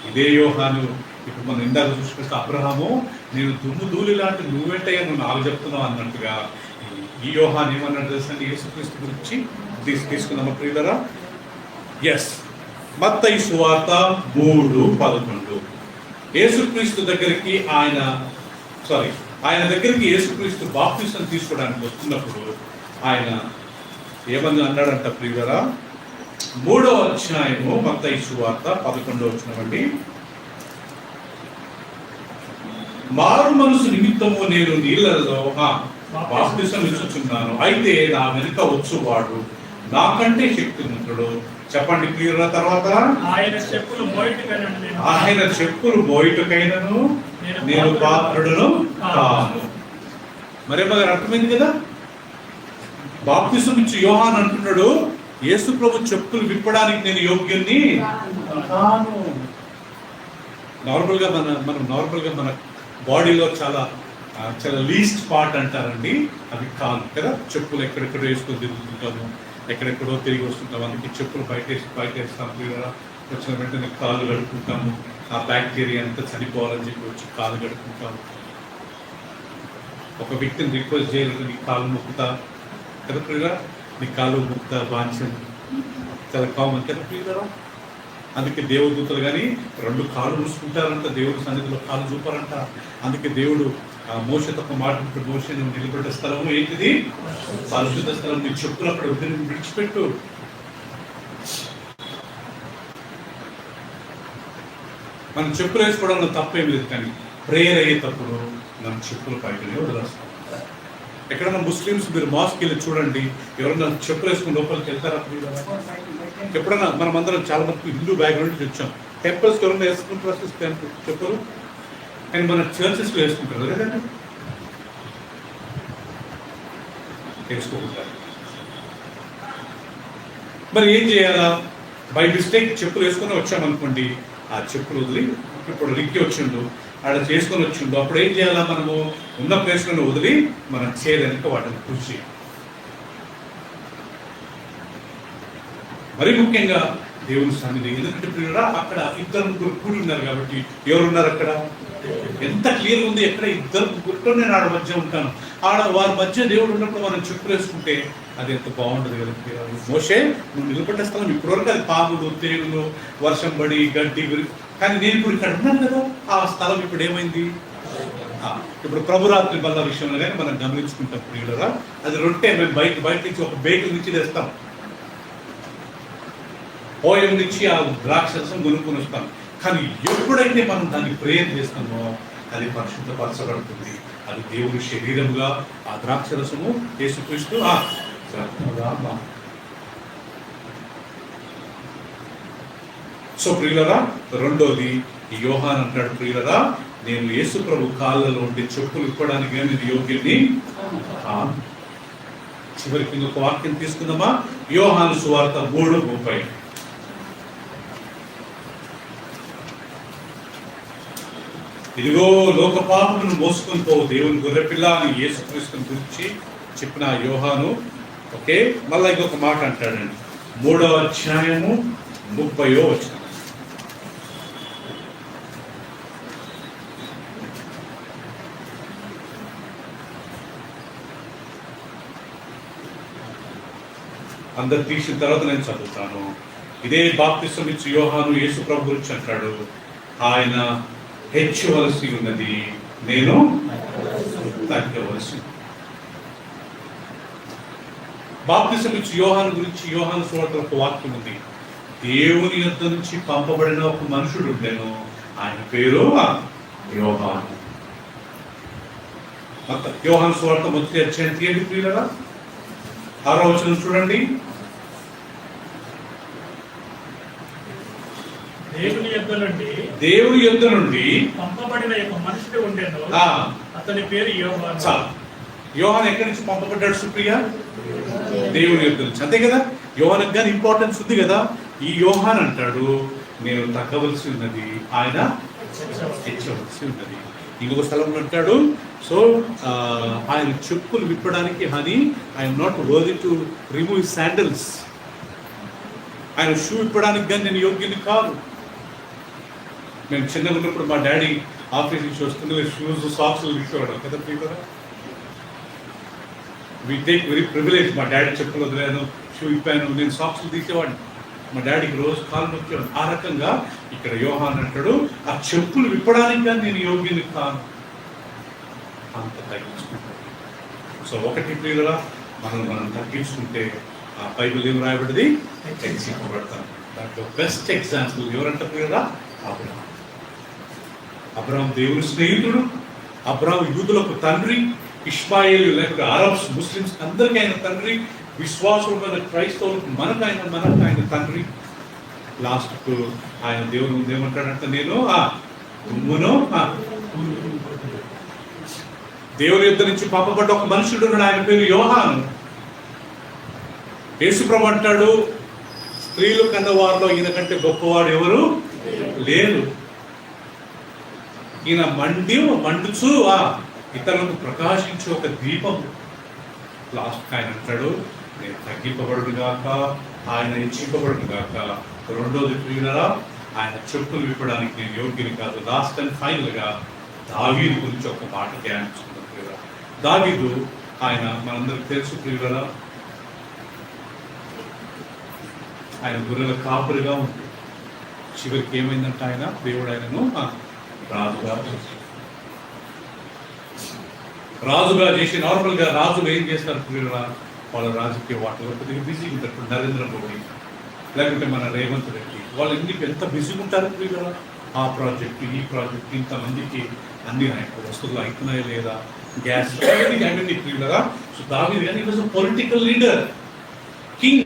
[SPEAKER 1] ఇదే యోహాను ఇప్పుడు మనం ఇందాక చూసుకుంటే అబ్రహాము నేను దుమ్ము ధూళి లాంటి నువ్వెంటయ్యా నువ్వు నాకు చెప్తున్నావు అన్నట్టుగా ఈ యోహాన్ ఏమన్నాడు తెలుసా యేసుక్రీస్తు గురించి తీసుకుందామా ప్రియులరా? ఎస్, మత్తయి సువార్త 3:11. యేసుక్రీస్తు దగ్గరికి ఆయన దగ్గరికి యేసుక్రీస్తు బాప్తిసం తీసుకోవడానికి వస్తున్నప్పుడు ఆయన ఏమని అన్నాడంట ప్రియులరా? 3వ అధ్యాయము మత్తయి సువార్త 11వ వచనమండి. మారు మనసు నిమిత్తము నేను నీళ్లలో బాప్తిసం ఇచ్చుచున్నాను, అయితే నా వెనుక వచ్చువాడు నాకంటే శక్తివంతుడు. చెప్పండి క్లియర్. తర్వాత
[SPEAKER 3] ఆయన
[SPEAKER 1] చెప్పులు మోయుటకైనను నేను పాత్రుడును కాను. మరేమో అర్థమైంది కదా? బాప్తిసం ఇచ్చి యోహాన్ అంటున్నాడు యేసు ప్రభు చెప్పులు విప్పడానికి నేను యోగ్యుణ్ణి కాను. నార్మల్గా మన బాడీలో చాలా లీస్ట్ పార్ట్ అంటారండి, అది కాలు కదా. చెప్పులు ఎక్కడెక్కడో వేసుకొని తిరుగుతుంటాము, ఎక్కడెక్కడో తిరిగి వస్తుంటాము, అందుకే చెప్పులు బయట వేస్తాము కదా. వచ్చిన వెంటనే కాలు గడుపుకుంటాము, ఆ బ్యాక్టీరియా అంతా చనిపోవాలని చెప్పి వచ్చి కాలు గడుపుకుంటాము. ఒక వ్యక్తిని రిక్వెస్ట్ చేయాలంటే నీ కాలు మొక్కుతా కదా ప్రియురా, నీ కాలు మొక్కుతా వాంఛం చాలా కామన్ కదా ప్రియురా. అందుకే దేవదూతలు కానీ 2 కాళ్ళు మూసుకుంటారంట, దేవుడి సన్నిధిలో కాలు చూపారంట. అందుకే దేవుడు మోషతో ఒక మాట మోషను నిలబెట్టే స్థలము ఏంటిది? పరిశుద్ధ స్థలం. నీ చెప్పులు అక్కడ విడిచిపెట్టు. మనం చెప్పులు వేసుకోవడంలో తప్పేం లేదు, కానీ ప్రేయర్ అయ్యేటప్పుడు మనం చెప్పులు పైకి వదిలేస్తాం. ఎక్కడన్నా ముస్లిమ్స్ మీరు మాస్కి వెళ్ళి చూడండి, ఎవరన్నా చెప్పులు వేసుకుని లోపలికి వెళ్తారా? ఎప్పుడన్నా మనం అందరం చాలా మంది హిందూ బ్యాక్గ్రౌండ్ నుంచి వచ్చాం, టెంపుల్స్కి ఎవరైనా వేసుకుంటారు చెప్పులు, కానీ మన చర్చెస్లో వేసుకుంటారు కదండి, వేసుకోకుంటారు. మరి ఏం చేయాలా? బై మిస్టేక్ చెప్పులు వేసుకొని వచ్చామనుకోండి, ఆ చెప్పులు వదిలి ఇప్పుడు రిక్కి వచ్చిండు ఆడ చేసుకొని వచ్చిండు, అప్పుడు ఏం చేయాలా? మనము ఉన్న ప్లేస్లను వదిలి మనం చేయడానికి వాటిని కృషి. మరి ముఖ్యంగా దేవుని సన్నిధి, ఎందుకంటే ప్రియుడా అక్కడ 2-3 కూడి ఉన్నారు కాబట్టి ఎవరున్నారు అక్కడ? ఎంత క్లియర్ ఉంది, ఎక్కడ 2-3 నేను ఆడ మధ్య ఉంటాను, ఆడ వారి మధ్య దేవుడు ఉన్నప్పుడు మనం చెప్పులు వేసుకుంటే అది ఎంత బాగుంటుంది కదా. మోషే నువ్వు నిలబడ్డ స్థలం ఇప్పటివరకు అది పాములు, తేగులు, వర్షం పడి గడ్డి, కానీ నేను ఇప్పుడు ఇక్కడ ఉన్నాను కదా, ఆ స్థలం ఇప్పుడు ఏమైంది? ఇప్పుడు ప్రభురాత్రి బల్ల విషయంలో కానీ మనం గమనించుకుంటాం ప్రియులరా, అది రొట్టె మేము బయట నుంచి ఒక బేకుల నుంచి తెస్తాం, పోయం నుంచి ఆ ద్రాక్షరసం కొనుక్కొని వస్తాం. కానీ ఎప్పుడైతే మనం దాన్ని ప్రేయర్ చేస్తామో అది పరిశుద్ధపరచబడుతుంది. అది దేవుని శరీరముగా ఆ ద్రాక్షరసము యేసుక్రీస్తు. సో ప్రియులరా, రెండోది ఈ యోహాన్ అంటాడు ప్రియులరా, నేను యేసు ప్రభు కాళ్ళలో ఉండి చెప్పులు ఇప్పడానికి నేను యోగ్యుని. చివరికి ఇంకొక వాక్యం తీసుకుందామా? యోహాను సువార్త 3:30. ఇదిగో లోక పాపమును మోసుకొని పోవు దేవుని గొర్రెపిల్ల అని యేసుక్రీస్తుని గురించి చెప్పిన యోహాను. ఓకే, మళ్ళీ ఇంకొక మాట అంటాడండి 3వ అధ్యాయము 30వ వచనం. అందరు తీసిన తర్వాత నేను చదువుతాను. ఇదే బాప్తిసం ఇచ్చి యోహాను యేసు ప్రభు గురించి అంటాడు, ఆయన హెచ్చవలసి ఉన్నది, నేను తగ్గవలసి. బాప్తిసం ఇచ్చి యోహాను గురించి యోహాను సువార్తలో ఒక వాక్యం ఉంది, దేవుని యొద్ద నుంచి పంపబడిన ఒక మనుషుడు ఉండెను, ఆయన పేరు యోహాను. యోహాను సువార్త మొదటి అధ్యాయం తీయండి ప్రియులరా, 6వ వచనం చూడండి. దేవుని యొద్ద నుండి
[SPEAKER 3] పంపబడిన ఒక మనుషుడు ఉండేను, అతని పేరు యోహాను.
[SPEAKER 1] యోహాను ఎక్కడి నుంచి పంపబడ్డాడు సుప్రియ? దేవుని యొద్ద నుంచి, అంతే కదా. యోహానుకి కానీ ఇంపార్టెన్స్ ఉంది కదా. ఈ యోహాన్ అంటాడు, నేను తగ్గవలసి ఉన్నది, ఆయన హెచ్చవలసి ఉన్నది. ఇంకొక స్థలంలో అంటాడు, సో ఆయన చెప్పులు విప్పడానికి I'm not worthy to remove sandals, ఆయన షూ విప్పడానికి కానీ నేను యోగ్యుని కాదు. మేము చిన్నగా ఉన్నప్పుడు మా డాడీ ఆఫీస్ నుంచి వస్తుండే షూస్ సాక్స్లు తీసుకోవడం కదా ప్రియులరా. We take very privilege. మా డాడీ చెప్పులు వదిలేను, షూ ఇప్పాను, నేను సాక్స్లు తీసేవాడిని. మా డాడీకి రోజు కాలు నొక్కేవాడు. ఆ రకంగా ఇక్కడ యోహాన్ అంటాడు, ఆ చెప్పులు విప్పడానికి కానీ నేను యోగ్యుని కాను. అంత తగ్గించుకుంటాడు. సో ఒకటి ప్రియులరా, మనం తగ్గించుకుంటే ఆ బైబిల్ ఏం రాయబడింది, హెచ్చింపబడతాం. దాంట్లో బెస్ట్ ఎగ్జాంపుల్ ఎవరంటే ప్రియులరా, అబ్రహాం. అబ్రహాం దేవుని స్నేహితుడు, అబ్రహాం యూదులకు తండ్రి, ఇష్మాయేలు లేకపోతే అరబ్స్ ముస్లిమ్స్ అందరికీ ఆయన తండ్రి, విశ్వాసమైన క్రైస్తవులకు మనకు ఆయన తండ్రి. లాస్ట్కు ఆయన దేవుని ముందు ఏమంటాడంటే, నేను తుమ్మును దేవుని యుద్ధ నుంచి పంపబడ్డ ఒక మనుషుడు ఉన్నాడు, ఆయన పేరు యోహాను. యేసుప్రభు అంటాడు, స్త్రీలు కన్నవారిలో ఈయన కంటే గొప్పవాడు ఎవరు లేరు. ఈయన మండుచు ఇతరులకు ప్రకాశించే ఒక దీపం. లాస్ట్ ఆయన అంటాడు, నేను తగ్గింపబడును గాక, ఆయన హెచ్చింపబడును గాక. రెండోది ప్రియులరా, ఆయన చెప్పులు విప్పడానికి నేను యోగ్యుని కాదు. లాస్ట్ అండ్ ఫైనల్ గా దావీదు గురించి ఒక మాట ధ్యానించుకున్నాం ప్రియులరా. దావీదు ఆయన మనందరికి తెలుసు ప్రియులరా, ఆయన గొర్రెల కాపురిగా ఉంది. చివరికి ఏమైందంటే ఆయన దేవుడు ఆయనను రాజుగా చేసి, నార్మల్గా రాజులు ఏం చేస్తారు ప్రియులరా, వాళ్ళ రాజకీయ వాటిలో కొద్దిగా బిజీగా ఉంటారు. నరేంద్ర మోడీ లేకుంటే మన రేవంత్ రెడ్డి, వాళ్ళు ఎంత బిజీగా ఉంటారు ప్రియులరా. ఆ ప్రాజెక్టు ఈ ప్రాజెక్టు, ఇంతమందికి అన్ని వస్తువులు అవుతున్నాయా లేదా, గ్యాస్ అవన్నీ ప్రియులరా. సో దావీదు కానీ వాజ్ పొలిటికల్ లీడర్, కింగ్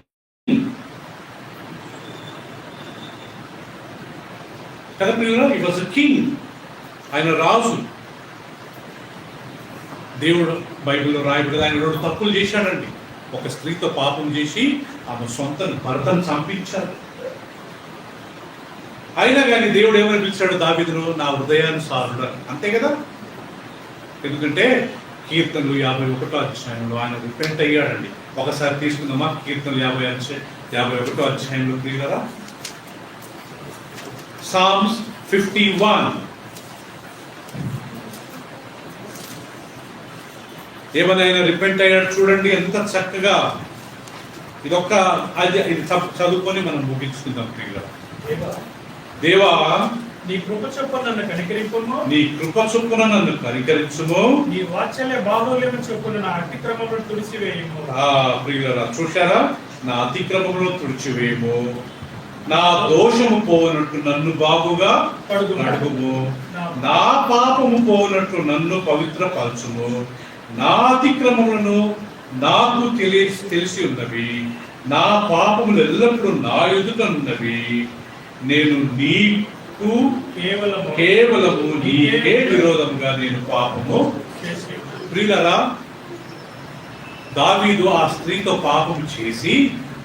[SPEAKER 1] కదా ప్రియులరా. హి వాజ్ కింగ్, ఆయన రాజు. దేవుడు బైబిల్లో రాయబడి ఆయన 2 తప్పులు చేశాడండి. ఒక స్త్రీతో పాపం చేసి ఆమె సొంత భర్తను చంపించాడు. అయినా కానీ దేవుడు ఏమని పిలిచాడు దావీదును, నా హృదయానుసారుడు. అంతే కదా. ఎందుకంటే కీర్తనలు 51వ అధ్యాయంలో ఆయన రిపెంట్ అయ్యాడండి. ఒకసారి తీసుకుందామా కీర్తనలు 51వ అధ్యాయంలో ప్రియులరా. Psalms 51. ఏమైనా రిపెంట్ అయ్యాడు చూడండి ఎంత చక్కగా. ఇది చదువుకొని మనం ముగించుకుందాం ప్రియులరా. దేవా,
[SPEAKER 3] నీ కృప చొప్పున నన్ను కనికరింపుము,
[SPEAKER 1] నీ కృప చొప్పున నన్ను కనికరించుము,
[SPEAKER 3] నీ వాత్సల్య బాహుళ్యము చొప్పున నా అతిక్రమములను తుడిచివేయము.
[SPEAKER 1] ప్రియులరా చూశారా, నా అతిక్రమములను తుడిచివేయము, నా దోషము పోనట్టు నన్ను బాగుగా కడుగుము, నా పాపము పోనట్టు నన్ను పవిత్రపరచుము. నా అతిక్రమములను నాకు తెలిసి ఉన్నవి, నా పాపములు ఎల్లప్పుడూ నా ఎదుట ఉన్నవి. నేను నీకు కేవలము నీకే విరోధంగా నేను పాపము చేసి. ప్రియులరా, దావీదు ఆ స్త్రీతో పాపం చేసి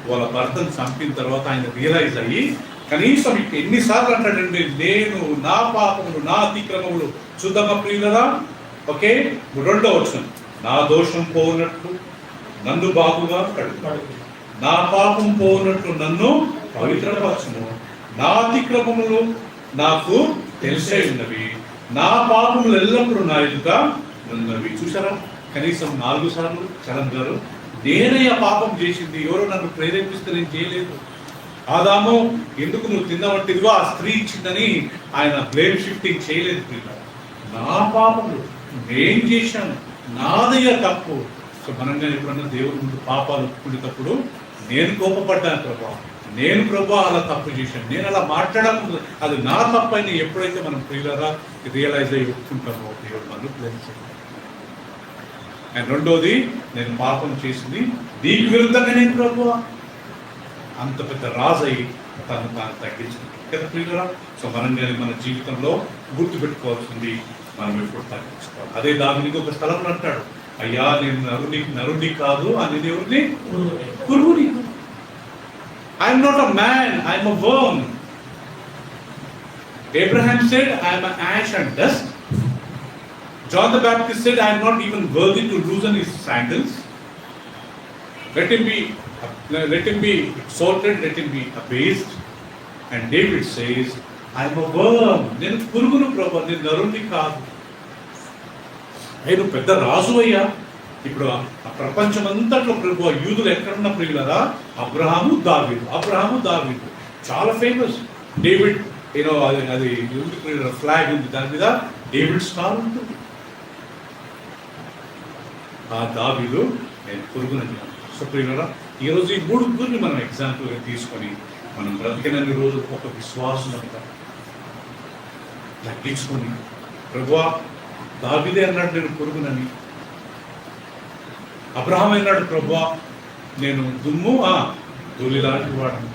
[SPEAKER 1] వాళ్ళ భర్తను చంపిన తర్వాత ఆయన రియలైజ్ అయ్యి, కనీసం ఎన్నిసార్లు అంటాడండి, నేను నా పాపములు నా అతిక్రమములు. చూద్దామా ప్రియులరా. ఓకే, 2వ వచనం, నా దోషం పోనట్లు నన్ను బాగుగా కడుగు, నా పాపం పోనట్లు నన్ను పవిత్రపరచుము, నా అతిక్రమములు నాకు తెలిసే ఉన్నవి, నా పాపములు ఎల్లప్పుడూ నా ఎదుట ఉన్నవి. చూసారా, కనీసం 4 సార్లు చరణ్ గారు నేనే ఆ పాపం చేసింది, ఎవరో నన్ను ప్రేరేపిస్తే నేను చేయలేదు. ఆదాము ఎందుకు నువ్వు తిన్నవంటే ఇదిగో ఆ స్త్రీ ఇచ్చిందని ఆయన బ్లేమ్ షిఫ్టింగ్ చేయలేదు. నా పాపములు నేను చేశాను, నాదయ్య తప్పు. సో మనంగా ఎప్పుడన్నా దేవుడి ముందు పాపాలు ఒప్పుకునేటప్పుడు నేను కోపపడ్డాను ప్రభా, నేను ప్రభా అలా తప్పు చేశాను, నేను అలా మాట్లాడకూడదు, అది నా తప్పు అని ఎప్పుడైతే మనం ప్రియులరా రియలైజ్ అయ్యి ఒప్పుకుంటామో దేవుడు మనం బ్లేమ్ చేయాలి. అండ్ 2వది, నేను పాపం చేసింది నీకు విరుద్ధంగా నేను ప్రభు అంత పెద్ద రాజు అయి తాను తగ్గించుకుంటాం కదా ప్రియులరా. సో మనం కానీ మన జీవితంలో గుర్తుపెట్టుకోవాల్సింది మనం ఎప్పుడు తగ్గించుకోవాలి. అదే దానికి ఒక స్థలంలో అంటాడు, అయ్యా నేను నరుని కాదు అని దేవుడిని పురుగుని. I'm not a man, I'm a worm. Abraham said, I am an ash and dust. John the Baptist said, I am not even worthy to loosen his sandals. Let him be exalted, let him be abased. And David says, I'm worm, నేను పురుగును ప్రభు, నేను నరుణ్ణి కాదు. నువ్వు పెద్ద రాజు అయ్యా. ఇప్పుడు ఆ ప్రపంచం అంతట్లో ప్రభు యూదులు ఎక్కడున్న ప్రియులరా, అబ్రహాము దావీదు చాలా ఫేమస్. డేవిడ్ అది యూదు ప్రియుల ఫ్లాగ్ ఉంది, దాని మీద డేవిడ్ స్టార్ ఉంటుంది. ఆ దావీదు నేను పురుగునని. సో ప్రియులరా, ఈరోజు ఈ ముగ్గురిని మనం ఎగ్జాంపుల్గా తీసుకొని మనం బ్రతికినన్ని రోజులు ఒక విశ్వాసం తగ్గించుకొని, ప్రభువా దావీదే అన్నాడు నేను పురుగునని, అబ్రహాం అన్నాడు ప్రభువా నేను దుమ్ము ధూళి లాంటి వాడను,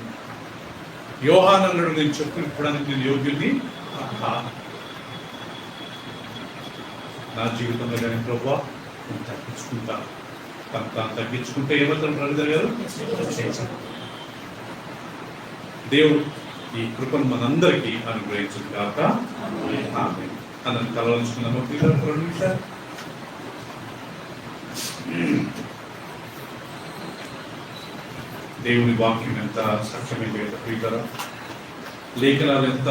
[SPEAKER 1] యోహాన్ అన్నాడు నేను చెప్పులు ఇప్పడానికి నేను యోగ్యుల్ని నా జీవితంలో కానీ ప్రభువా నేను తగ్గించుకుంటాను. తాను తగ్గించుకుంటే ఏమవుతారు రవీంద్ర గారు? దేవుడు ఈ కృపను మనందరికీ అనుగ్రహించింది కాక అన్నది కలవలుచుకున్నాము. దేవుని వాక్యం ఎంత సత్యమైంది కదా ప్రియులారా, లేఖనాలు ఎంత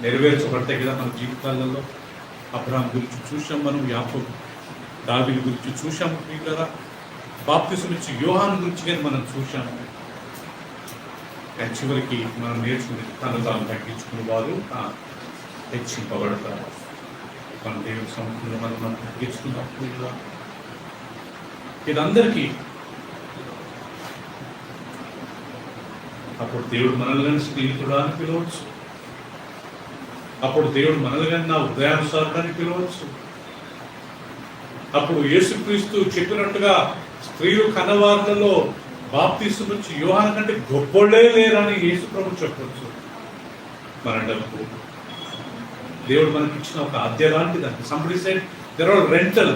[SPEAKER 1] నెరవేర్చబడతాయి కదా మన జీవితాలలో. అబ్రహాం గురించి చూసాం మనం, యాకోబు దావీదు గురించి చూసాము ప్రియులారా, బాప్తిసం ఇచ్చి యోహాను గురించి కానీ మనం చూసాము. చివరికి మనం నేర్చుకుని తను తాను తగ్గించుకునే వారు హెచ్చింపబడతారు. మన దేవుని సముఖంలో మనం తగ్గించుకున్నప్పుడు ఇదందరికీ అప్పుడు దేవుడు మనల్ని కానీ స్నేహితుడా అని పిలవచ్చు. అప్పుడు దేవుడు మనల్ని కానీ నా హృదయానుసారాన్ని పిలవచ్చు. అప్పుడు యేసుక్రీస్తు చెప్పినట్టుగా స్త్రీలు కన్నవారులలో బాప్తిసం నుంచి యోహాను కంటే గొప్పోళ్ళే లేరని యేసు ప్రభు చెప్పవచ్చు. మన డబ్బు దేవుడు మనకి ఇచ్చిన ఒక అద్దె లాంటిదంటే. Somebody said there are rental.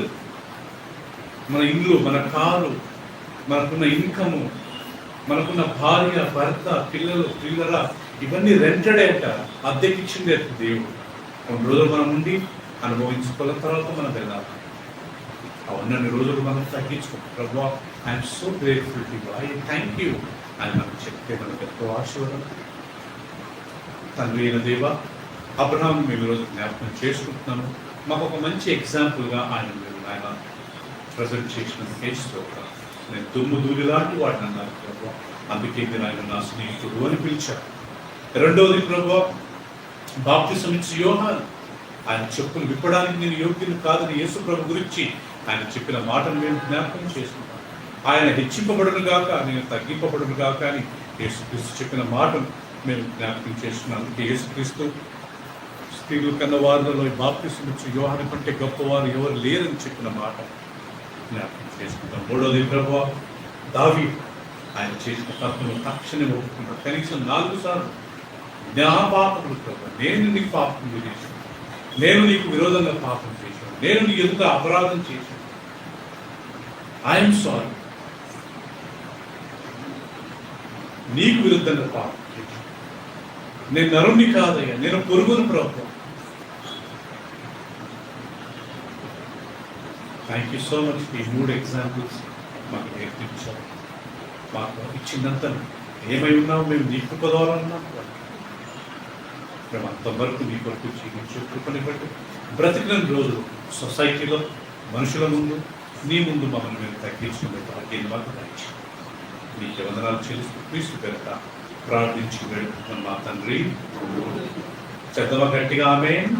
[SPEAKER 1] మన ఇల్లు, మన కారు, మనకున్న ఇన్కము, మనకున్న భార్య, భర్త, పిల్లల ఇవన్నీ రెంటెడే అంట, అద్దెకిచ్చింది దేవుడు. కొన్ని రోజులు మనం ఉండి అనుభవించుకున్న తర్వాత మనం వెళ్ళాలి. అవన్నీ రోజులు మనం తగ్గించుకుంటాం. ప్రభు I'm so grateful to you, I thank you అని మనం చెప్తే మనకు ఎంతో ఆశీర్వాదం. తండ్రి అయిన దేవ, అబ్రహాం మేము ఈరోజు జ్ఞాపకం చేసుకుంటున్నాము. మాకు ఒక మంచి ఎగ్జాంపుల్గా ఆయన ప్రజెంట్ చేసినందుకు నేను దుమ్ము దూరి లాంటి వాడిని అన్నారు ప్రభు. అందుకే మీరు ఆయన నా స్నేహితుడు అని పిలిచారు. రెండవది ప్రభు, బాప్తిసం ఇచ్చి యోహాను ఆయన చెప్పులు విప్పడానికి నేను యోగ్యుని కాదని యేసు ప్రభు గురించి ఆయన చెప్పిన మాటను మేము జ్ఞాపకం చేసుకుంటాం. ఆయన హెచ్చింపబడును గాక, నేను తగ్గింపబడును గాక అని యేసుక్రీస్తు చెప్పిన మాటను మేము జ్ఞాపకం చేసుకున్నాం. అందుకే యేసుక్రీస్తు స్త్రీలు కన్న వారిలో బాప్తిసం ఇచ్చి యోహాను కంటే గొప్పవారు ఎవరు లేరని చెప్పిన మాట జ్ఞాపకం చేసుకుంటాం. మూడవది ప్రభువా, దావీదు ఆయన చేసిన తప్పును తక్షణమే ఒప్పుకున్నాడు. కనీసం 4 సార్లు నా పాపములు ప్రభు, నేను నీకు పాపం చేశాను, నేను నీకు విరోధంగా పాపం చేశాను, నేను నీ ఎదుట అపరాధం చేశాను, ఐఎమ్ సారీ, నీకు విరుద్ధంగా పాపం చేశాను, నేను నరుణ్ణి కాదయ్యా, నేను పొరుగును ప్రభు. Thank you so much. ఈ 3 ఎగ్జాంపుల్స్ మాకు నేర్పించారు. మాకు ఇచ్చినంత ఏమై ఉన్నాము మేము నీ కృప ద్వారా ఉన్నాం. మేము అంతవరకు నీ కొరకు జీవించే కృపని బట్టి బ్రతికిన రోజులు సొసైటీలో మనుషుల ముందు నీ ముందు మమ్మల్ని మేము తగ్గించుకునే భాగ్యాన్ని మాకు దాచి నీకు వందనాలు చెల్లిస్తూ క్రీస్తు పేరిట ప్రార్థించి వేడుకుంటున్నాం మా తండ్రి. చెద్దవ గట్టిగా ఆమేన్.